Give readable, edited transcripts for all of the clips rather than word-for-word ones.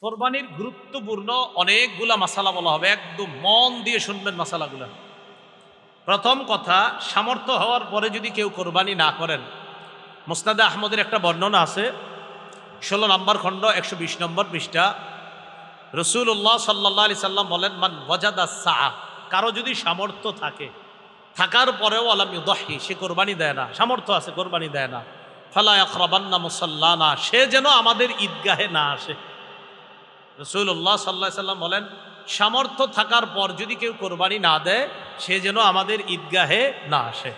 কোরবানির গুরুত্বপূর্ণ অনেকগুলা মাসালা বলা হবে, একদম মন দিয়ে শুনবেন মাসালাগুলা। প্রথম কথা, সামর্থ্য হওয়ার পরে যদি কেউ কোরবানি না করেন, মুসনাদে আহমদের একটা বর্ণনা আছে, 16 নম্বর খণ্ড 120 নম্বর পৃষ্ঠা। রসুল্লাহ সাল্লাহ আলি সাল্লাম বলেন, মান ওয়াজাদা সাআ, কারো যদি সামর্থ্য থাকে, থাকার পরেও আলাম ইউদাহি, সে কোরবানি দেয় না, সামর্থ্য আছে কোরবানি দেয় না, ফালা ইয়াকরাবান্না মুসাল্লানা, সে যেন আমাদের ঈদগাহে না আসে। রসুল্লাহ সাল্লাহ সাল্লাম বলেন, সামর্থ্য থাকার পর যদি কেউ কোরবানি না দেয়, সে যেন আমাদের ঈদগাহে না আসে।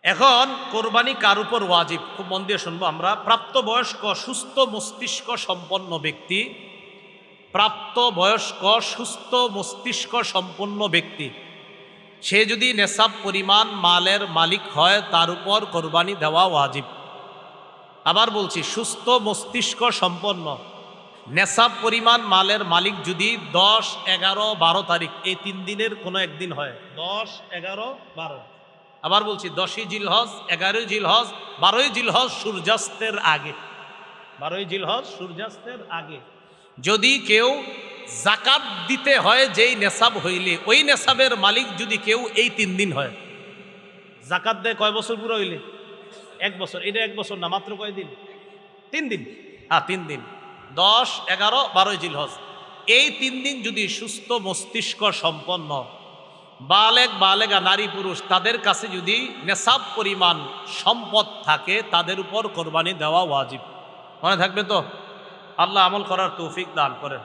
এখন কোরবানি কার উপর ওয়াজিব, খুব মন দিয়ে শুনবো আমরা। প্রাপ্তবয়স্ক সুস্থ মস্তিষ্ক সম্পন্ন ব্যক্তি, প্রাপ্তবয়স্ক সুস্থ মস্তিষ্ক সম্পন্ন ব্যক্তি, সে যদি নেশাব পরিমাণ মালের মালিক হয়, তার উপর কোরবানি দেওয়া ওয়াজিব। আবার বলছি, সুস্থ মস্তিষ্ক সম্পন্ন নেশাব পরিমাণ মালের মালিক যদি 10, 11, 12 তারিখ এই 3 দিনের কোনো একদিন হয়, 10, 11, 12, আবার বলছি 10ই জিলহজ, 11ই জিলহজ, 12ই জিলহজ সূর্যাস্তের আগে, 12ই জিলহজ সূর্যাস্তের আগে যদি কেউ জাকাত দিতে হয়, যেই নেশাব হইলে ওই নেশাবের মালিক যদি কেউ এই 3 দিন হয়, জাকাত দেয় কয় বছর পুরো হইলে? 1 বছর। এটা 1 বছর না, মাত্র কয় দিন? 3 দিন। হ্যাঁ, 3 দিন, 10, 11, 12 জিলহজ, এই 3 দিন যদি সুস্থ মস্তিষ্ক সম্পন্ন বালেগা নারী পুরুষ, তাদের কাছে যদি নেশাব পরিমাণ সম্পদ থাকে, তাদের উপর কোরবানি দেওয়া ওয়াজিব। মনে থাকবে তো? আল্লাহ আমল করার তৌফিক দান করেন।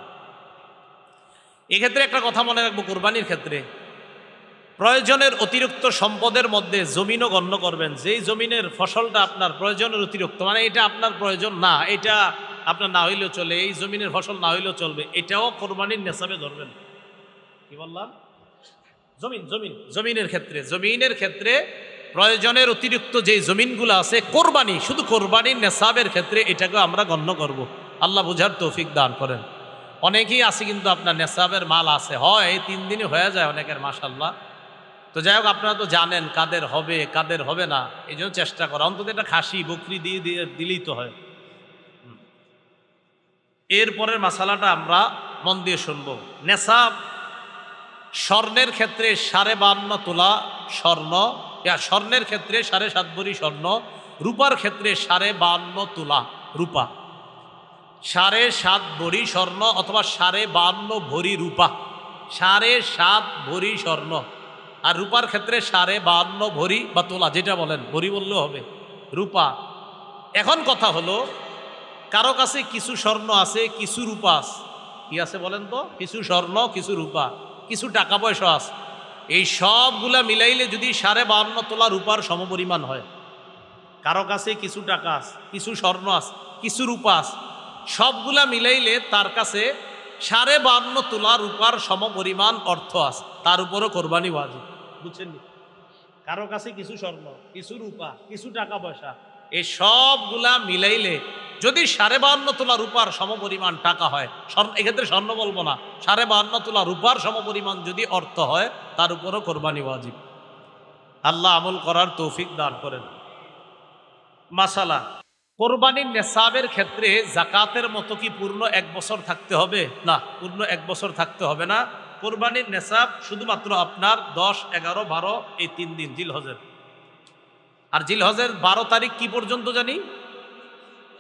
এক্ষেত্রে একটা কথা মনে রাখবো, কোরবানির ক্ষেত্রে প্রয়োজনের অতিরিক্ত সম্পদের মধ্যে জমিনও গণ্য করবেন। যেই জমিনের ফসলটা আপনার প্রয়োজনের অতিরিক্ত, মানে এটা আপনার প্রয়োজন না, এটা আপনার না হইলেও চলে, এই জমিনের ফসল না হইলেও চলবে, এটাও কোরবানির নেশাবে ধরবেন। কি বললাম? জমিনের ক্ষেত্রে প্রয়োজনের অতিরিক্ত যে জমিনগুলো আছে, কোরবানি, শুধু কোরবানির নেশাবের ক্ষেত্রে এটাকে আমরা গণ্য করব। আল্লাহ বুঝার তৌফিক দান করেন। অনেকেই আছে কিন্তু আপনার নেশাবের মাল আছে, হয় এই 3 দিনে হয়ে যায় অনেকের, মাশাআল্লাহ। তো যাই হোক, আপনারা তো জানেন কাদের হবে কাদের হবে না, এই জন্য চেষ্টা করা, অন্তত একটা খাসি বকরি দিয়ে দিলেই তো হয়। এরপরের মাসালাটা আমরা মন দিয়ে শুনব। নেশাব স্বর্ণের ক্ষেত্রে 52.5 তোলা স্বর্ণ, স্বর্ণের ক্ষেত্রে 7.5 ভরি স্বর্ণ, রূপার ক্ষেত্রে 52.5 তোলা রূপা, 7.5 ভরি স্বর্ণ অথবা 52.5 ভরি রূপা, 7.5 ভরি স্বর্ণ, আর রূপার ক্ষেত্রে 52.5 ভরি বা তোলা, যেটা বলেন, ভরি বললেও হবে, রূপা। এখন কথা হলো, কারো কাছে কিছু স্বর্ণ আছে, কিছু রূপা আছে। কি আছে বলেন তো? কিছু স্বর্ণ, কিছু রূপা, কিছু টাকা পয়সা আছে। এই সবগুলা মিলাইলে যদি 52.5 তোলা রূপার সমপরিমাণ হয়, কারো কাছে কিছু টাকা আছে, কিছু স্বর্ণ আছে, কিছু রূপা আছে, সবগুলা মিলাইলে তার কাছে 52.5 তোলা রূপার সমপরিমাণ অর্থ আছে, তার উপরও কোরবানি ওয়াজিব। বুঝছেন? কারো কাছে কিছু স্বর্ণ, কিছু রূপা, কিছু টাকা পয়সা, এই সবগুলা মিলাইলে যদি 52.5 তোলা রূপার সমপরিমাণ টাকা হয়, এক্ষেত্রে স্বর্ণ বলবো না, 52.5 তোলা রূপার সমপরিমাণ যদি অর্থ হয়, তার উপরও কোরবানি ওয়াজিব। আল্লাহ আমল করার তৌফিক দান করেন। মাসালা, কোরবানির নেশাবের ক্ষেত্রে জাকাতের মতো কি পূর্ণ 1 বছর থাকতে হবে? না, পূর্ণ 1 বছর থাকতে হবে না। কোরবানির নেশাব শুধুমাত্র আপনার 10, 11, 12 এই 3 দিন জিলহজের। আর জিলহজের 12 তারিখ কি পর্যন্ত জানি?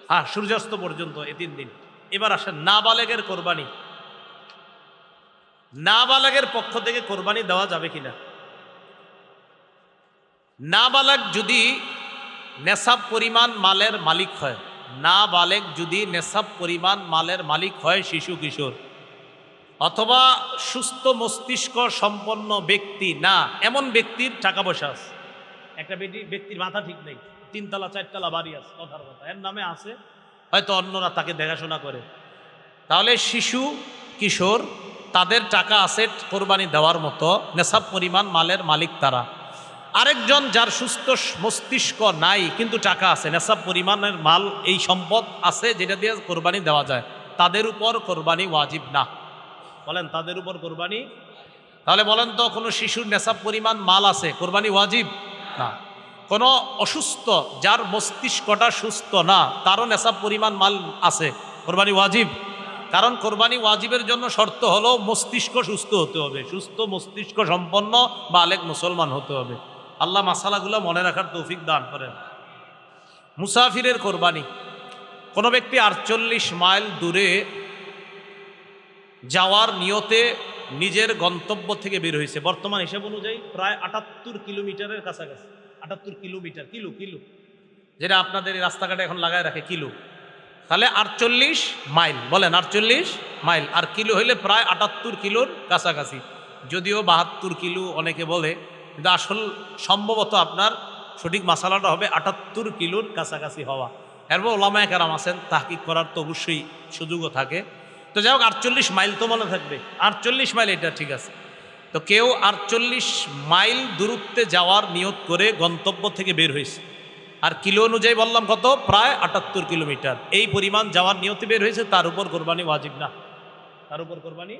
হ্যাঁ, সূর্যাস্ত পর্যন্ত, এই 3 দিন। এবার আসেন নাবালেগের কোরবানি। নাবালেগের পক্ষ থেকে কোরবানি দেওয়া যাবে কিনা? নাবালেগ যদি নেশাব পরিমাণ মালের মালিক হয়, নাবালেগ যদি নেশাব পরিমাণ মালের মালিক হয়, শিশু কিশোর অথবা সুস্থ মস্তিষ্ক সম্পন্ন ব্যক্তি না, এমন ব্যক্তির টাকা পয়সা আছে। একটা ব্যক্তির মাথা ঠিক নেই, 3 তলা 4 তলা বাড়ি আছে, কথার কথা, এর নামে আছে, হয়তো অন্যরা তাকে দেখাশোনা করে, তাহলে শিশু কিশোর তাদের টাকা আছে কোরবানি দেওয়ার মতো, নেশাব পরিমাণ মালের মালিক তারা। আরেকজন যার সুস্থ মস্তিষ্ক নাই কিন্তু টাকা আছে, নেশাব পরিমাণের মাল, এই সম্পদ আছে যেটা দিয়ে কোরবানি দেওয়া যায়, তাদের উপর কোরবানি ওয়াজিব না। বলেন, তাদের উপর কোরবানি? তাহলে বলেন তো, কোনো শিশুর নেশাব পরিমাণ মাল আছে, কোরবানি ওয়াজিব না। কোনো অসুস্থ, যার মস্তিষ্কটা সুস্থ না, তারও নেশাব পরিমাণ মাল আছে, কোরবানি ওয়াজিব। কারণ কোরবানি ওয়াজিবের জন্য শর্ত হলো মস্তিষ্ক সুস্থ হতে হবে, সুস্থ মস্তিষ্ক সম্পন্ন বালেগ মুসলমান হতে হবে। আল্লাহ মাসালাগুলো মনে রাখার তৌফিক দান করেন। মুসাফিরের কোরবানি, কোনো ব্যক্তি 48 মাইল দূরে যাওয়ার নিয়তে নিজের গন্তব্য থেকে বের হয়েছে, বর্তমান হিসাব অনুযায়ী প্রায় 78 কিলোমিটারের কাছাকাছি। 78 কিলোমিটার, কিলো যেটা আপনাদের এই রাস্তাঘাটে এখন লাগায় রাখে কিলো, তাহলে 48 মাইল, বলেন 48 মাইল, আর কিলো হইলে প্রায় 78 কিলোর কাছাকাছি। যদিও 72 কিলো অনেকে বলে, কিন্তু আসল সম্ভবত আপনার সঠিক মাসালাটা হবে 78 কিলোর কাছাকাছি হওয়া। এরপর ওলামায়ে কেরাম আছেন, তাহকিক করার তো অবশ্যই সুযোগও থাকে। তো যাই হোক 48 মাইল তো মনে থাকবে, 48 মাইল এটা ঠিক আছে। তো কেউ 48 মাইল দূরত্বে যাওয়ার নিয়ত করে গন্তব্য থেকে বের হয়েছে, আর কিলো অনুযায়ী বললাম কত, প্রায় 78 কিলোমিটার। এই পরিমাণ যাওয়ার নিয়তে বের হয়েছে, তার উপর কোরবানি ওয়াজিব না, তার উপর কোরবানি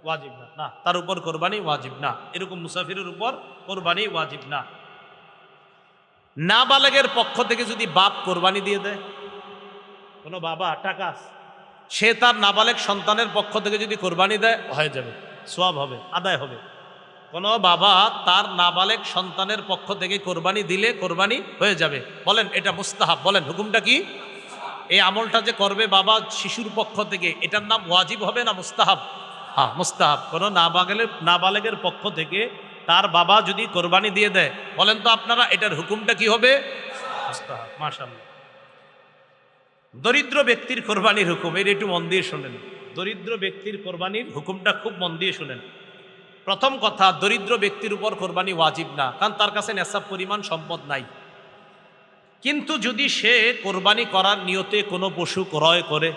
ওয়াজিব না, না তার উপর কোরবানি ওয়াজিব না। এরকম মুসাফিরের উপর কোরবানি ওয়াজিব না। নাবালেগের পক্ষ থেকে যদি বাপ কোরবানি দিয়ে দেয়, কোনো বাবা টাকা সে তার নাবালেগ সন্তানের পক্ষ থেকে যদি কোরবানি দেয়, হয়ে যাবে, সওয়াব হবে, আদায় হবে। কোনো বাবা তার নাবালেগ সন্তানের পক্ষ থেকে কোরবানি দিলে কোরবানি হয়ে যাবে। বলেন এটা মুস্তাহাব, বলেন হুকুমটা কি? এই আমলটা যে করবে বাবা শিশুর পক্ষ থেকে, এটার নাম ওয়াজিব হবে না মুস্তাহাব? হ্যাঁ মুস্তাহাব। কোনো নাবালেগের পক্ষ থেকে তার বাবা যদি কোরবানি দিয়ে দেয়, বলেন তো আপনারা এটার হুকুমটা কি হবে? মুস্তাহাব। মাশাআল্লাহ। দরিদ্র ব্যক্তির কোরবানির হুকুম, এর একটু মন দিয়ে শোনেন। দরিদ্র ব্যক্তির কোরবানির হুকুমটা খুব মন দিয়ে শোনেন। প্রথম কথা, দরিদ্র ব্যক্তির উপর কোরবানি ওয়াজিব না, কারণ তার কাছে নেশাব পরিমাণ সম্পদ নাই। কিন্তু যদি সে কোরবানি করার নিয়তে কোনো পশু ক্রয় করে,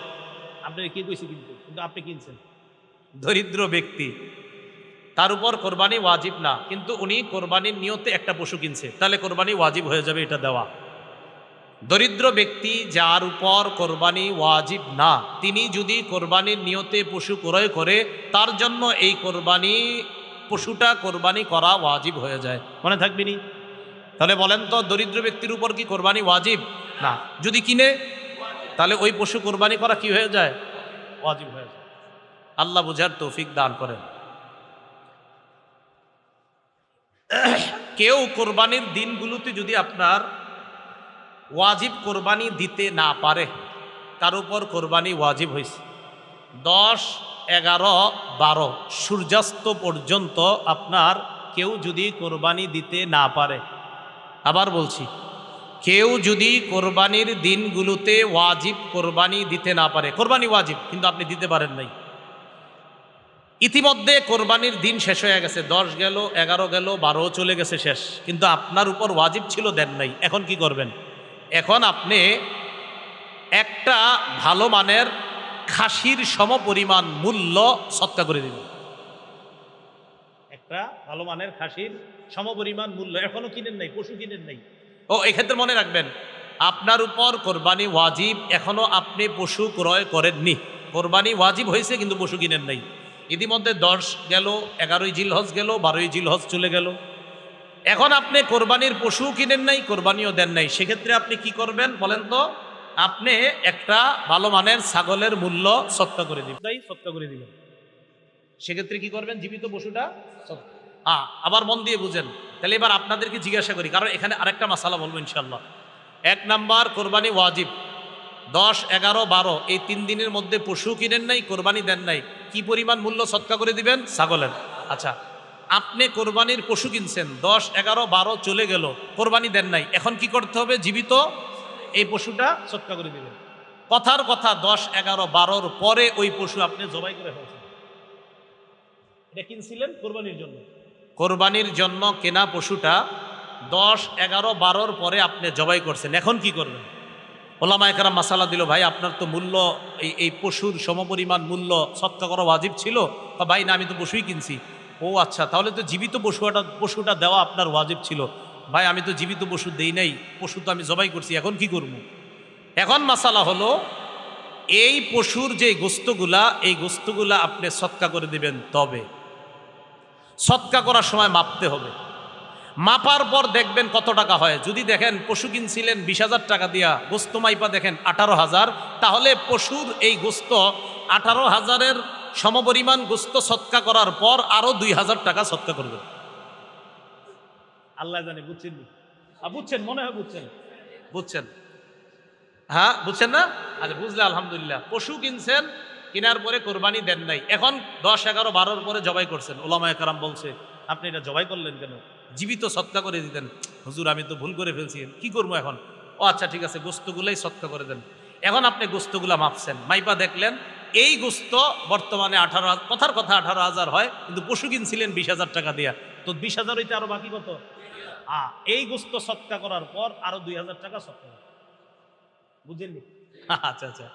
আপনি কি কইছি, কিন্তু আপনি কিনছেন, দরিদ্র ব্যক্তি, তার উপর কোরবানি ওয়াজিব না, কিন্তু উনি কোরবানির নিয়তে একটা পশু কিনছে, তাহলে কোরবানি ওয়াজিব হয়ে যাবে এটা দেওয়া। দরিদ্র ব্যক্তি যার উপর কোরবানি ওয়াজিব না, তিনি যদি কোরবানির নিয়তে পশু ক্রয় করে, তার জন্য এই কোরবানি পশুটা কোরবানি করা ওয়াজিব হয়ে যায়। মনে থাকবেনি? তাহলে বলেন তো, দরিদ্র ব্যক্তির উপর কি কোরবানি ওয়াজিব না? যদি কিনে, তাহলে ওই পশু কোরবানি করা কি হয়ে যায়? ওয়াজিব হয়ে যায়। আল্লাহ বুঝার তৌফিক দান করেন। কেউ কোরবানির দিনগুলোতে যদি আপনার ওয়াজিব কোরবানি দিতে না পারে, তার উপর কোরবানি ওয়াজিব হয়েছে। 10, 11, 12 সূর্যাস্ত পর্যন্ত আপনার কেউ যদি কোরবানি দিতে না পারে, আবার বলছি, কেউ যদি কোরবানির দিনগুলোতে ওয়াজিব কোরবানি দিতে না পারে, কোরবানি ওয়াজিব কিন্তু আপনি দিতে পারেন নাই, ইতিমধ্যে কোরবানির দিন শেষ হয়ে গেছে, 10 গেল, 11 গেল, 12 চলে গেছে, শেষ, কিন্তু আপনার উপর ওয়াজিব ছিল, দেন নাই, এখন কি করবেন? এখন আপনি একটা ভালো মানের খাসির সমপরিমাণ মূল্য সৎকা করে দিবেন। একটা ভালো মানের খাসির সমপরিমাণ মূল্য, এখনো কিনেন নাই, পশু কিনেন নাই। ও এক্ষেত্রে মনে রাখবেন, আপনার উপর কোরবানি ওয়াজিব, এখনো আপনি পশু ক্রয় করেননি। কোরবানি ওয়াজিব হয়েছে কিন্তু পশু কিনেন নাই। ইতিমধ্যে 10 গেল, 11ই জিলহজ গেল, 12ই জিলহজ চলে গেল, এখন আপনি কোরবানির পশু কিনেন নাই, কোরবানিও দেন নাই। সেক্ষেত্রে আপনি কি করবেন বলেন তো? আপনি একটা ভালো মানের ছাগলের মূল্য সৎকা করে দিবেন, সৎকা করে দিবেন। সেক্ষেত্রে কি করবেন? জীবিত পশুটা আবার মন দিয়ে বুঝেন। তাহলে এবার আপনাদেরকে জিজ্ঞাসা করি, কারণ এখানে আরেকটা মাসালা বলবো ইনশাল্লাহ। 1 নাম্বার, কোরবানি ওয়াজিব, 10, 11, 12 এই 3 দিনের মধ্যে পশু কিনেন নাই, কোরবানি দেন নাই, কি পরিমাণ মূল্য সৎকা করে দিবেন? ছাগলের। আচ্ছা, আপনি কোরবানির পশু কিনছেন, 10, 11, 12 চলে গেল, কোরবানি দেন নাই, এখন কি করতে হবে? জীবিত এই পশুটা সৎকা করে দিবেন। কথার কথা, 10, 11, 12 পরে ওই পশু আপনি জবাই করে ফেলছেন, এটা কিনছিলেন কোরবানির জন্য, কোরবানির জন্য কেনা পশুটা 10, 11, 12 পরে আপনি জবাই করছেন, এখন কি করবেন? ওলামায়ে কেরাম মাসালা দিল, ভাই আপনার তো মূল্য এই পশুর সমপরিমাণ মূল্য সৎকা করা ওয়াজিব ছিল। ভাই না, আমি তো পশুই কিনছি। ও আচ্ছা, তাহলে তো জীবিত পশুটা দেওয়া আপনার ওয়াজিব ছিল। ভাই আমি তো জীবিত পশু দেই নাই, পশু তো আমি জবাই করছি, এখন কি করব? এখন মাসালা হলো, এই পশুর যে গোস্তগুলা, এই গোস্তগুলা আপনি সৎকা করে দিবেন, তবে সৎকা করার সময় মাপতে হবে। মাপার পর দেখবেন কত টাকা হয়। যদি দেখেন পশু কিনছিলেন 20,000 টাকা দিয়া, গোস্ত মাইপা দেখেন 18,000, তাহলে পশুর এই গোস্ত 18,000-এর সমপরিমাণ গোস্ত সৎকা করার পর আরো 2,000 টাকা সৎকা করবেন। আল্লাহ জানে, বুঝছেন? বুঝছেন, মনে হয় বুঝছেন। বুঝছেন? হ্যাঁ, বুঝছেন না? আচ্ছা, বুঝলে আলহামদুলিল্লাহ। পশু কিনছেন, কেনার পরে কোরবানি দেন নাই, এখন 10, 11, 12-র পরে জবাই করছেন। ওলামায়ে কেরাম বলছে আপনি এটা জবাই করলেন কেন? জীবিত সৎকা করে দিতেন। হুজুর আমি তো ভুল করে ফেলছি, কি করবো এখন? ও আচ্ছা ঠিক আছে, গোস্তগুলাই সৎকা করে দেন। এখন আপনি গোস্তগুলা মাপছেন, মাইপা দেখলেন এই গোস্ত বর্তমানে 18,000, কথার কথা 18,000 হয়, কিন্তু পশু কিনছিলেন 20,000 টাকা দিয়া, তো 20,000 হইতে আরো বাকি কত? এই গোস্ত সৎকা করার পর আরো 2,000 টাকা সৎকা। বুঝেননি? আচ্ছা আচ্ছা,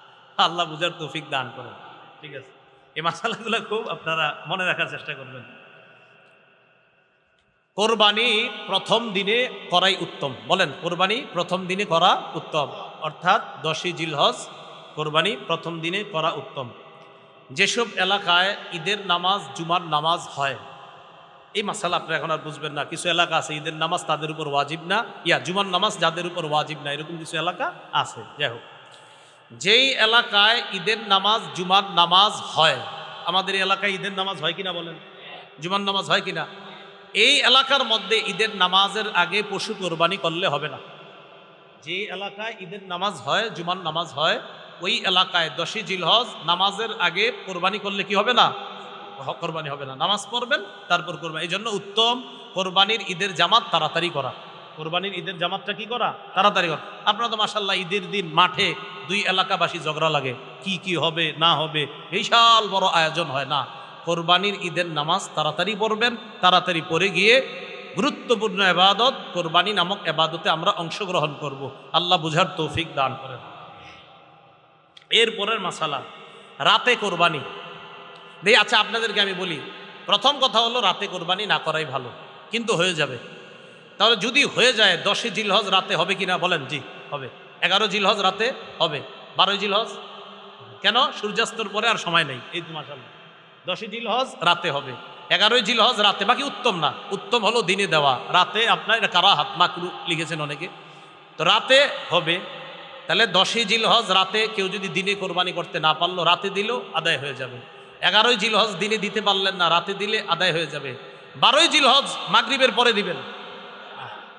আল্লাহ বুঝার তৌফিক দান করেন। ঠিক আছে, এই মাসালাগুলো খুব আপনারা মনে রাখার চেষ্টা করবেন। কোরবানি প্রথম দিনে করাই উত্তম। বলেন, কোরবানি প্রথম দিনে করা উত্তম, অর্থাৎ 10ই জিলহজ কোরবানি প্রথম দিনে করা উত্তম। যেসব এলাকায় ঈদের নামাজ, জুমার নামাজ হয়, এই মাসালা আপনারা এখন আর বুঝবেন না। কিছু এলাকা আছে ঈদের নামাজ তাদের উপর ওয়াজিব না, জুমার নামাজ যাদের উপর ওয়াজিব না, এরকম কিছু এলাকা আছে। যাই হোক, যেই এলাকায় ঈদের নামাজ, জুমার নামাজ হয়, আমাদের এলাকায় ঈদের নামাজ হয় কিনা বলেন, জুমার নামাজ হয় কিনা, এই এলাকার মধ্যে ঈদের নামাজের আগে পশু কোরবানি করলে হবে না। যে এলাকায় ঈদের নামাজ হয়, জুমার নামাজ হয়, ওই এলাকায় 10ই জিলহজ নামাজের আগে কোরবানি করলে কি হবে না? কোরবানি হবে না। নামাজ পড়বেন, তারপর কোরবানি। এই জন্য উত্তম কোরবানির ঈদের জামাত তাড়াতাড়ি করা। কোরবানির ঈদের জামাতটা কি করা? তাড়াতাড়ি করা। আপনারা তো মাশাআল্লাহ ঈদের দিন মাঠে দুই এলাকাবাসী ঝগড়া লাগে, কি হবে না হবে, বিশাল বড় আয়োজন হয় না। কোরবানির ঈদের নামাজ তাড়াতাড়ি পড়বেন, তাড়াতাড়ি পড়ে গিয়ে গুরুত্বপূর্ণ এবাদত কোরবানি নামক এবাদতে আমরা অংশগ্রহণ করব। আল্লাহ বুঝার তৌফিক দান করেন। এরপরের মাসালা, রাতে কোরবানি। আচ্ছা, আপনাদেরকে আমি বলি, প্রথম কথা হলো রাতে কোরবানি না করাই ভালো, কিন্তু হয়ে যাবে। তাহলে যদি হয়ে যায় 10ই জিলহজ রাতে হবে কিনা বলেন? জি হবে। 11 জিলহজ রাতে হবে। 12 জিলহজ কেন? সূর্যাস্তর পরে আর সময় নেই। এই তো মাশাআল্লাহ, 10ই জিলহজ রাতে হবে, 11 জিলহজ রাতে। বাকি উত্তম না, উত্তম হলো দিনে দেওয়া। রাতে আপনার এটা কারাহাত, মাকরু লিখেছেন অনেকে, তো রাতে হবে। তাহলে 10ই জিলহজ রাতে কেউ যদি দিনে কোরবানি করতে না পারলো, রাতে দিলেও আদায় হয়ে যাবে। 11ই জিলহজ দিনে দিতে পারলেন না, রাতে দিলে আদায় হয়ে যাবে। 12ই জিলহজ মাগরিবের পরে দিবেন,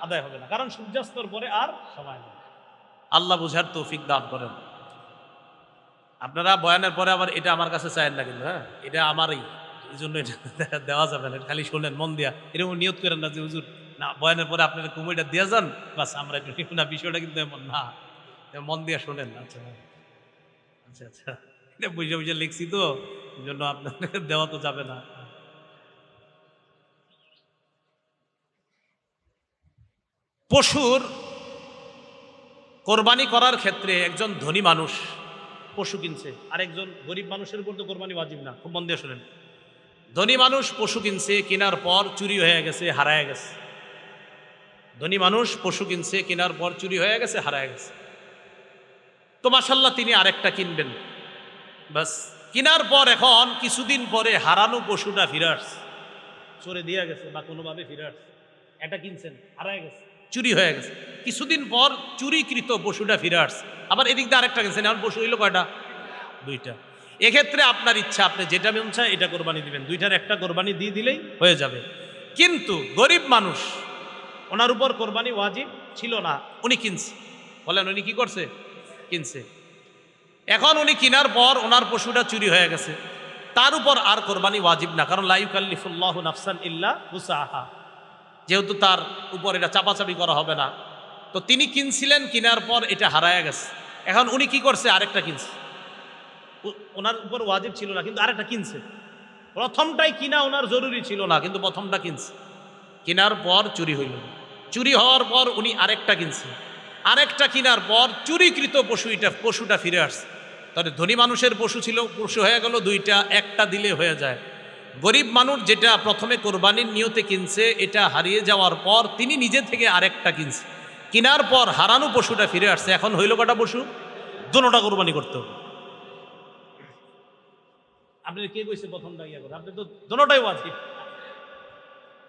আদায় হবে না, কারণ সূর্যাস্তর পরে আর সময় নেই। আল্লাহ বুঝার তৌফিক দান করেন। আপনারা বয়ানের পরে আবার এটা আমার কাছে চায়েন না কিন্তু, হ্যাঁ, এটা আমারই, এই জন্য এটা দেওয়া যাবে না। খালি শোনেন মন দিয়া, এরকম নিয়ত করেন না যে হুজুর না বয়ানের পরে আপনারা কুমিটা দিয়ে যান, বাস আমরা একটু নিব না, বিষয়টা কিন্তু এমন না। মন দিয়া শোনেন। আচ্ছা আচ্ছা আচ্ছা, এটা বুঝে বুঝে লিখছি তো, এই জন্য আপনাদের দেওয়া তো যাবে না। পশুর কোরবানি করার ক্ষেত্রে একজন ধনী মানুষ পশু কিনছে, আর একজন গরিব মানুষের উপর তো কোরবানি ওয়াজিব না। খুব মন দিয়ে শোনেন, ধনী মানুষ পশু কিনছে, কেনার পর চুরি হয়ে গেছে, হারায় গেছে। ধনী মানুষ পশু কিনছে, কেনার পর চুরি হয়ে গেছে, হারায় গেছে। তো মাশাআল্লাহ তিনি আরেকটা কিনবেন, বাস কেনার পর এখন কিছুদিন পরে হারানো পশুটা ফিরে আসছে, চোরে দিয়ে গেছে বা কোনোভাবে ফিরে আসছে। এটা কিনছেন, হারায় গেছে, চুরি হয়ে গেছে। কিছুদিন পর চুরিকৃত পশুটা ফিরে আসছে, আবার এদিক দিয়ে আরেকটা গেছেন, এখন পশু হইল কয়টা? দুইটা। এক্ষেত্রে আপনার ইচ্ছা, আপনি যেটা মন চায় এটা কোরবানি দিবেন, দুইটার একটা কোরবানি দিয়ে দিলেই হয়ে যাবে। কিন্তু গরিব মানুষ, ওনার উপর কোরবানি ওয়াজিব ছিল না, উনি কিনছে। বলেন উনি কি করছে? কিনছে। এখন উনি কেনার পর ওনার পশুটা চুরি হয়ে গেছে, তার উপর আর কোরবানি ওয়াজিব না, কারণ লা ইউকাল্লিফুল্লাহু নাফসান ইল্লা উসআহা, যেহেতু তার উপর এটা চাপাচাপি করা হবে না। তো তিনি কিনছিলেন, কেনার পর এটা হারায় গেছে, এখন উনি কি করছে? আরেকটা কিনছে। ওনার উপর ওয়াজিব ছিল না, কিন্তু আরেকটা কিনছে। প্রথমটাই কিনা ওনার জরুরি ছিল না, কিন্তু প্রথমটা কিনছে। কেনার পর চুরি হইল, চুরি হওয়ার পর উনি আরেকটা কিনছে, আরেকটা কেনার পর চুরিকৃত পশুটা ফিরে আসছে। তাহলে ধনী মানুষের পশু ছিল, পশু হয়ে গেল দুইটা, একটা দিলে হয়ে যায়। গরিব মানুষ যেটা প্রথমে কোরবানির নিয়তে কিনছে, এটা হারিয়ে যাওয়ার পর তিনি নিজে থেকে আরেকটা কিনছে, কেনার পর হারানো পশুটা ফিরে আসছে। এখন হইল কটা পশু? দুটোটা কোরবানি করতে হবে। আপনি কে কইছে প্রথমটা ইয়া করে? আপনি তো দুটোটাই ওয়াজিব।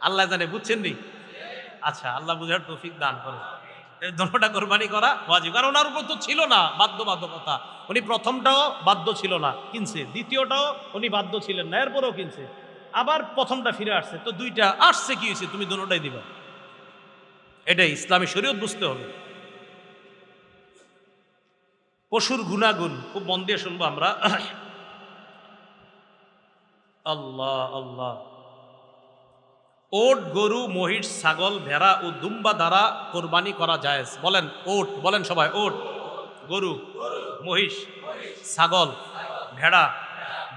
আল্লাহ জানে, বুঝছেন নি? আচ্ছা, আল্লাহ বুঝার তৌফিক দান করে। দোনোটা কোরবানি করা ওয়াজিব, কারণ ওনার উপর তো ছিল না বাধ্যবাধকতা। উনি প্রথমটাও বাধ্য ছিল না, কিনছে। দ্বিতীয়টাও উনি বাধ্য ছিলেন না, এরপরেও কিনছে। আবার প্রথমটা ফিরে আসছে, তো দুইটা আসছে, কি হয়েছে? তুমি দোনোটাই দিবা। এটাই ইসলামী শরীয়ত, বুঝতে হবে। পশুর গুণাগুণ খুব মন দিয়ে শুনবো আমরা। আল্লাহ আল্লাহ। ওট, গরু, মহিষ, ছাগল, ভেড়া ও দুম্বা দ্বারা কোরবানি করা জায়েজ। বলেন ওট, বলেন সবাই ওট। গরু, মহিষ, ছাগল, ভেড়া,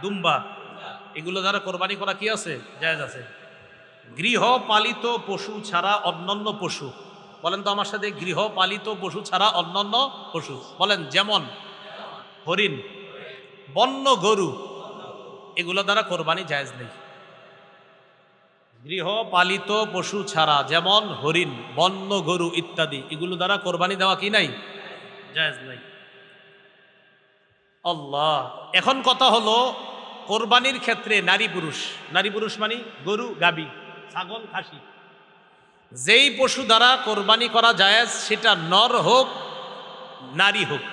দুম্বা, এগুলো দ্বারা কোরবানি করা কি আছে? জায়েজ আছে। গৃহপালিত পশু ছাড়া অন্যান্য পশু, বলেন তো আমার সাথে, গৃহপালিত পশু ছাড়া অন্যান্য পশু। বলেন, যেমন হরিণ, বন্য গরু, এগুলো দ্বারা কোরবানি জায়েজ নেই। গৃহপালিত পশু ছাড়া, যেমন হরিণ, বন্য গরু ইত্যাদি, এগুলো দ্বারা কোরবানি দেওয়া কি নাই? জায়েজ নাই। আল্লাহ। এখন কথা হলো, কোরবানির ক্ষেত্রে নারী পুরুষ, নারী পুরুষ মানে গরু, গাবি, ছাগল, খাসি, যেই পশু দ্বারা কোরবানি করা জায়েজ, সেটা নর হোক নারী হোক,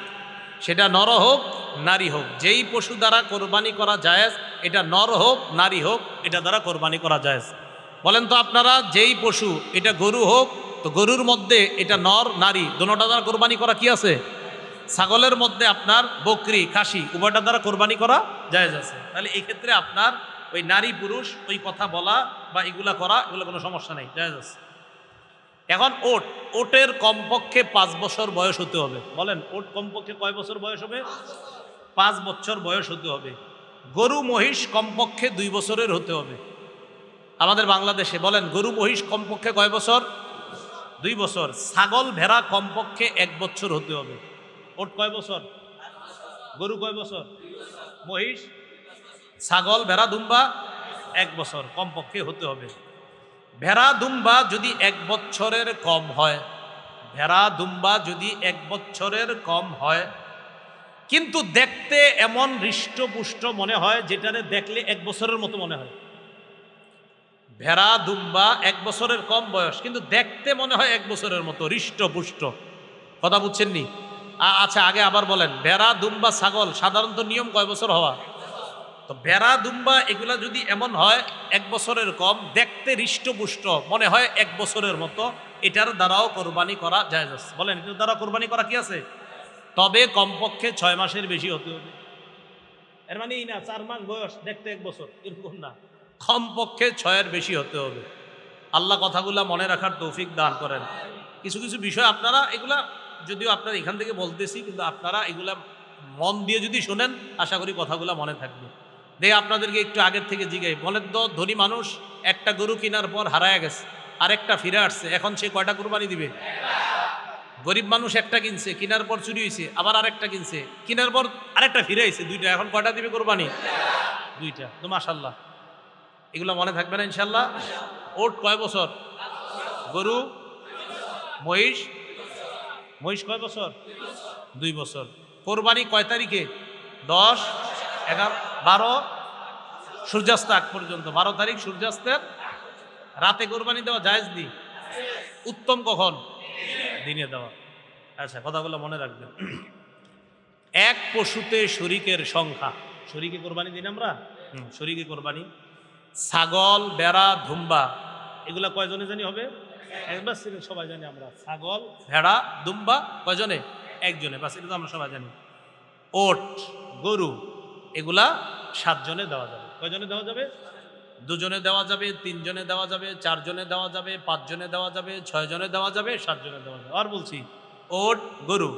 সেটা নর হোক নারী হোক, যেই পশু দ্বারা কোরবানি করা জায়েজ, এটা নর হোক নারী হোক, এটা দ্বারা কোরবানি করা জায়েজ। বলেন তো আপনারা, যেই পশু, এটা গরু হোক, তো গরুর মধ্যে এটা নর নারী দুটোটা দ্বারা কোরবানি করা কি আছে? ছাগলের মধ্যে আপনার বকরি, খাসি, উভয়টা দ্বারা কোরবানি করা জায়েজ আছে। তাহলে এই ক্ষেত্রে আপনার ওই নারী পুরুষ ওই কথা বলা বা এগুলা করা, এগুলো কোনো সমস্যা নেই, জায়েজ আছে। এখন ওট, ওটের কমপক্ষে 5 বছর বয়স হতে হবে। বলেন, ওট কমপক্ষে কয় বছর বয়স হবে? 5 বছর বয়স হতে হবে। গরু, মহিষ কমপক্ষে 2 বছরের হতে হবে আমাদের বাংলাদেশে। বলেন, গরু, মহিষ কমপক্ষে কয় বছর? 2 বছর। ছাগল, ভেড়া কমপক্ষে 1 বছর হতে হবে। ওট কয় বছর? গরু কয় বছর? মহিষ, ছাগল, ভেড়া, দুম্বা 1 বছর কমপক্ষে হতে হবে। ভেড়া, দুম্বা যদি 1 বছরের কম হয়, ভেড়া, দুম্বা যদি 1 বছরের কম হয়, কিন্তু দেখতে এমন হৃষ্টপুষ্ট মনে হয়, যেটারে দেখলে 1 বছরের মতো মনে হয়। ভেড়া, দুম্বা 1 বছরের কম বয়স, কিন্তু দেখতে মনে হয় 1 বছরের মতো, হৃষ্টপুষ্ট। কথা বুঝছেননি? আচ্ছা, আগে আবার বলেন, ভেড়া, দুম্বা, ছাগল সাধারণত নিয়ম কয় বছর হওয়া? তো ভেড়া, দুম্বা এগুলা যদি এমন হয় 1 বছরের কম, দেখতে হৃষ্টপুষ্ট মনে হয় 1 বছরের মতো, এটার দ্বারাও কোরবানি করা জায়েজ আছে। বলেন, এটার দ্বারা কোরবানি করা কি আছে? তবে কমপক্ষে 6 মাসের বেশি হতে হবে। এর মানে এই না 4 মাস বয়স দেখতে 1 বছর, এরকম না, কমপক্ষে 6-এর বেশি হতে হবে। আল্লাহ কথাগুলা মনে রাখার তৌফিক দান করেন। কিছু কিছু বিষয় আপনারা, এগুলা যদিও আপনারা এখান থেকে বলতেছি, কিন্তু আপনারা এগুলা মন দিয়ে যদি শোনেন, আশা করি কথাগুলা মনে থাকবে। দেখে আপনাদেরকে একটু আগের থেকে জিজ্ঞাই, বলেন তো, ধনী মানুষ একটা গরু কেনার পর হারায় গেছে, আরেকটা ফিরে আসছে, এখন সে কয়টা কোরবানি দিবে? গরিব মানুষ একটা কিনছে, কেনার পর চুরি হয়েছে, আবার আরেকটা কিনছে, কেনার পর আরেকটা ফিরে আইছে, 2টা, এখন কয়টা দিবে কোরবানি? 2টা। তো মাশাআল্লাহ, এগুলো মনে থাকবে না ইনশাল্লাহ? ওট কয় বছর? গরু, মহিষ, মহিষ কয় বছর? 2 বছর। কোরবানি কয় তারিখে? 10, 11, 12, সূর্যাস্ত আগ পর্যন্ত। 12 তারিখ সূর্যাস্তের রাতে কোরবানি দেওয়া জায়েজ নেই। উত্তম কখন? দিনে দেওয়া। আচ্ছা, কথাগুলো মনে রাখবেন। এক পশুতে শরীকের সংখ্যা, শরীকে কোরবানি দিন আমরা, শরীকে কোরবানি। ছাগল, ভেড়া, দুম্বা এগুলা কয়জনে জানি হবে? একবার সবাই জানি আমরা। ছাগল, ভেড়া, দুম্বা কয়জনে? একজনে, বাস, এটা তো আমরা সবাই জানি। ওট, গরু, এগুলা 7 জনে দেওয়া যাবে। কয়জনে দেওয়া যাবে? 2 জনে দেওয়া যাবে, 3 জনে দেওয়া যাবে, 4 জনে দেওয়া যাবে, 5 জনে দেওয়া যাবে, 6 জনে দেওয়া যাবে, 7 জনে দেওয়া যাবে। আর বলছি, ওট, গরু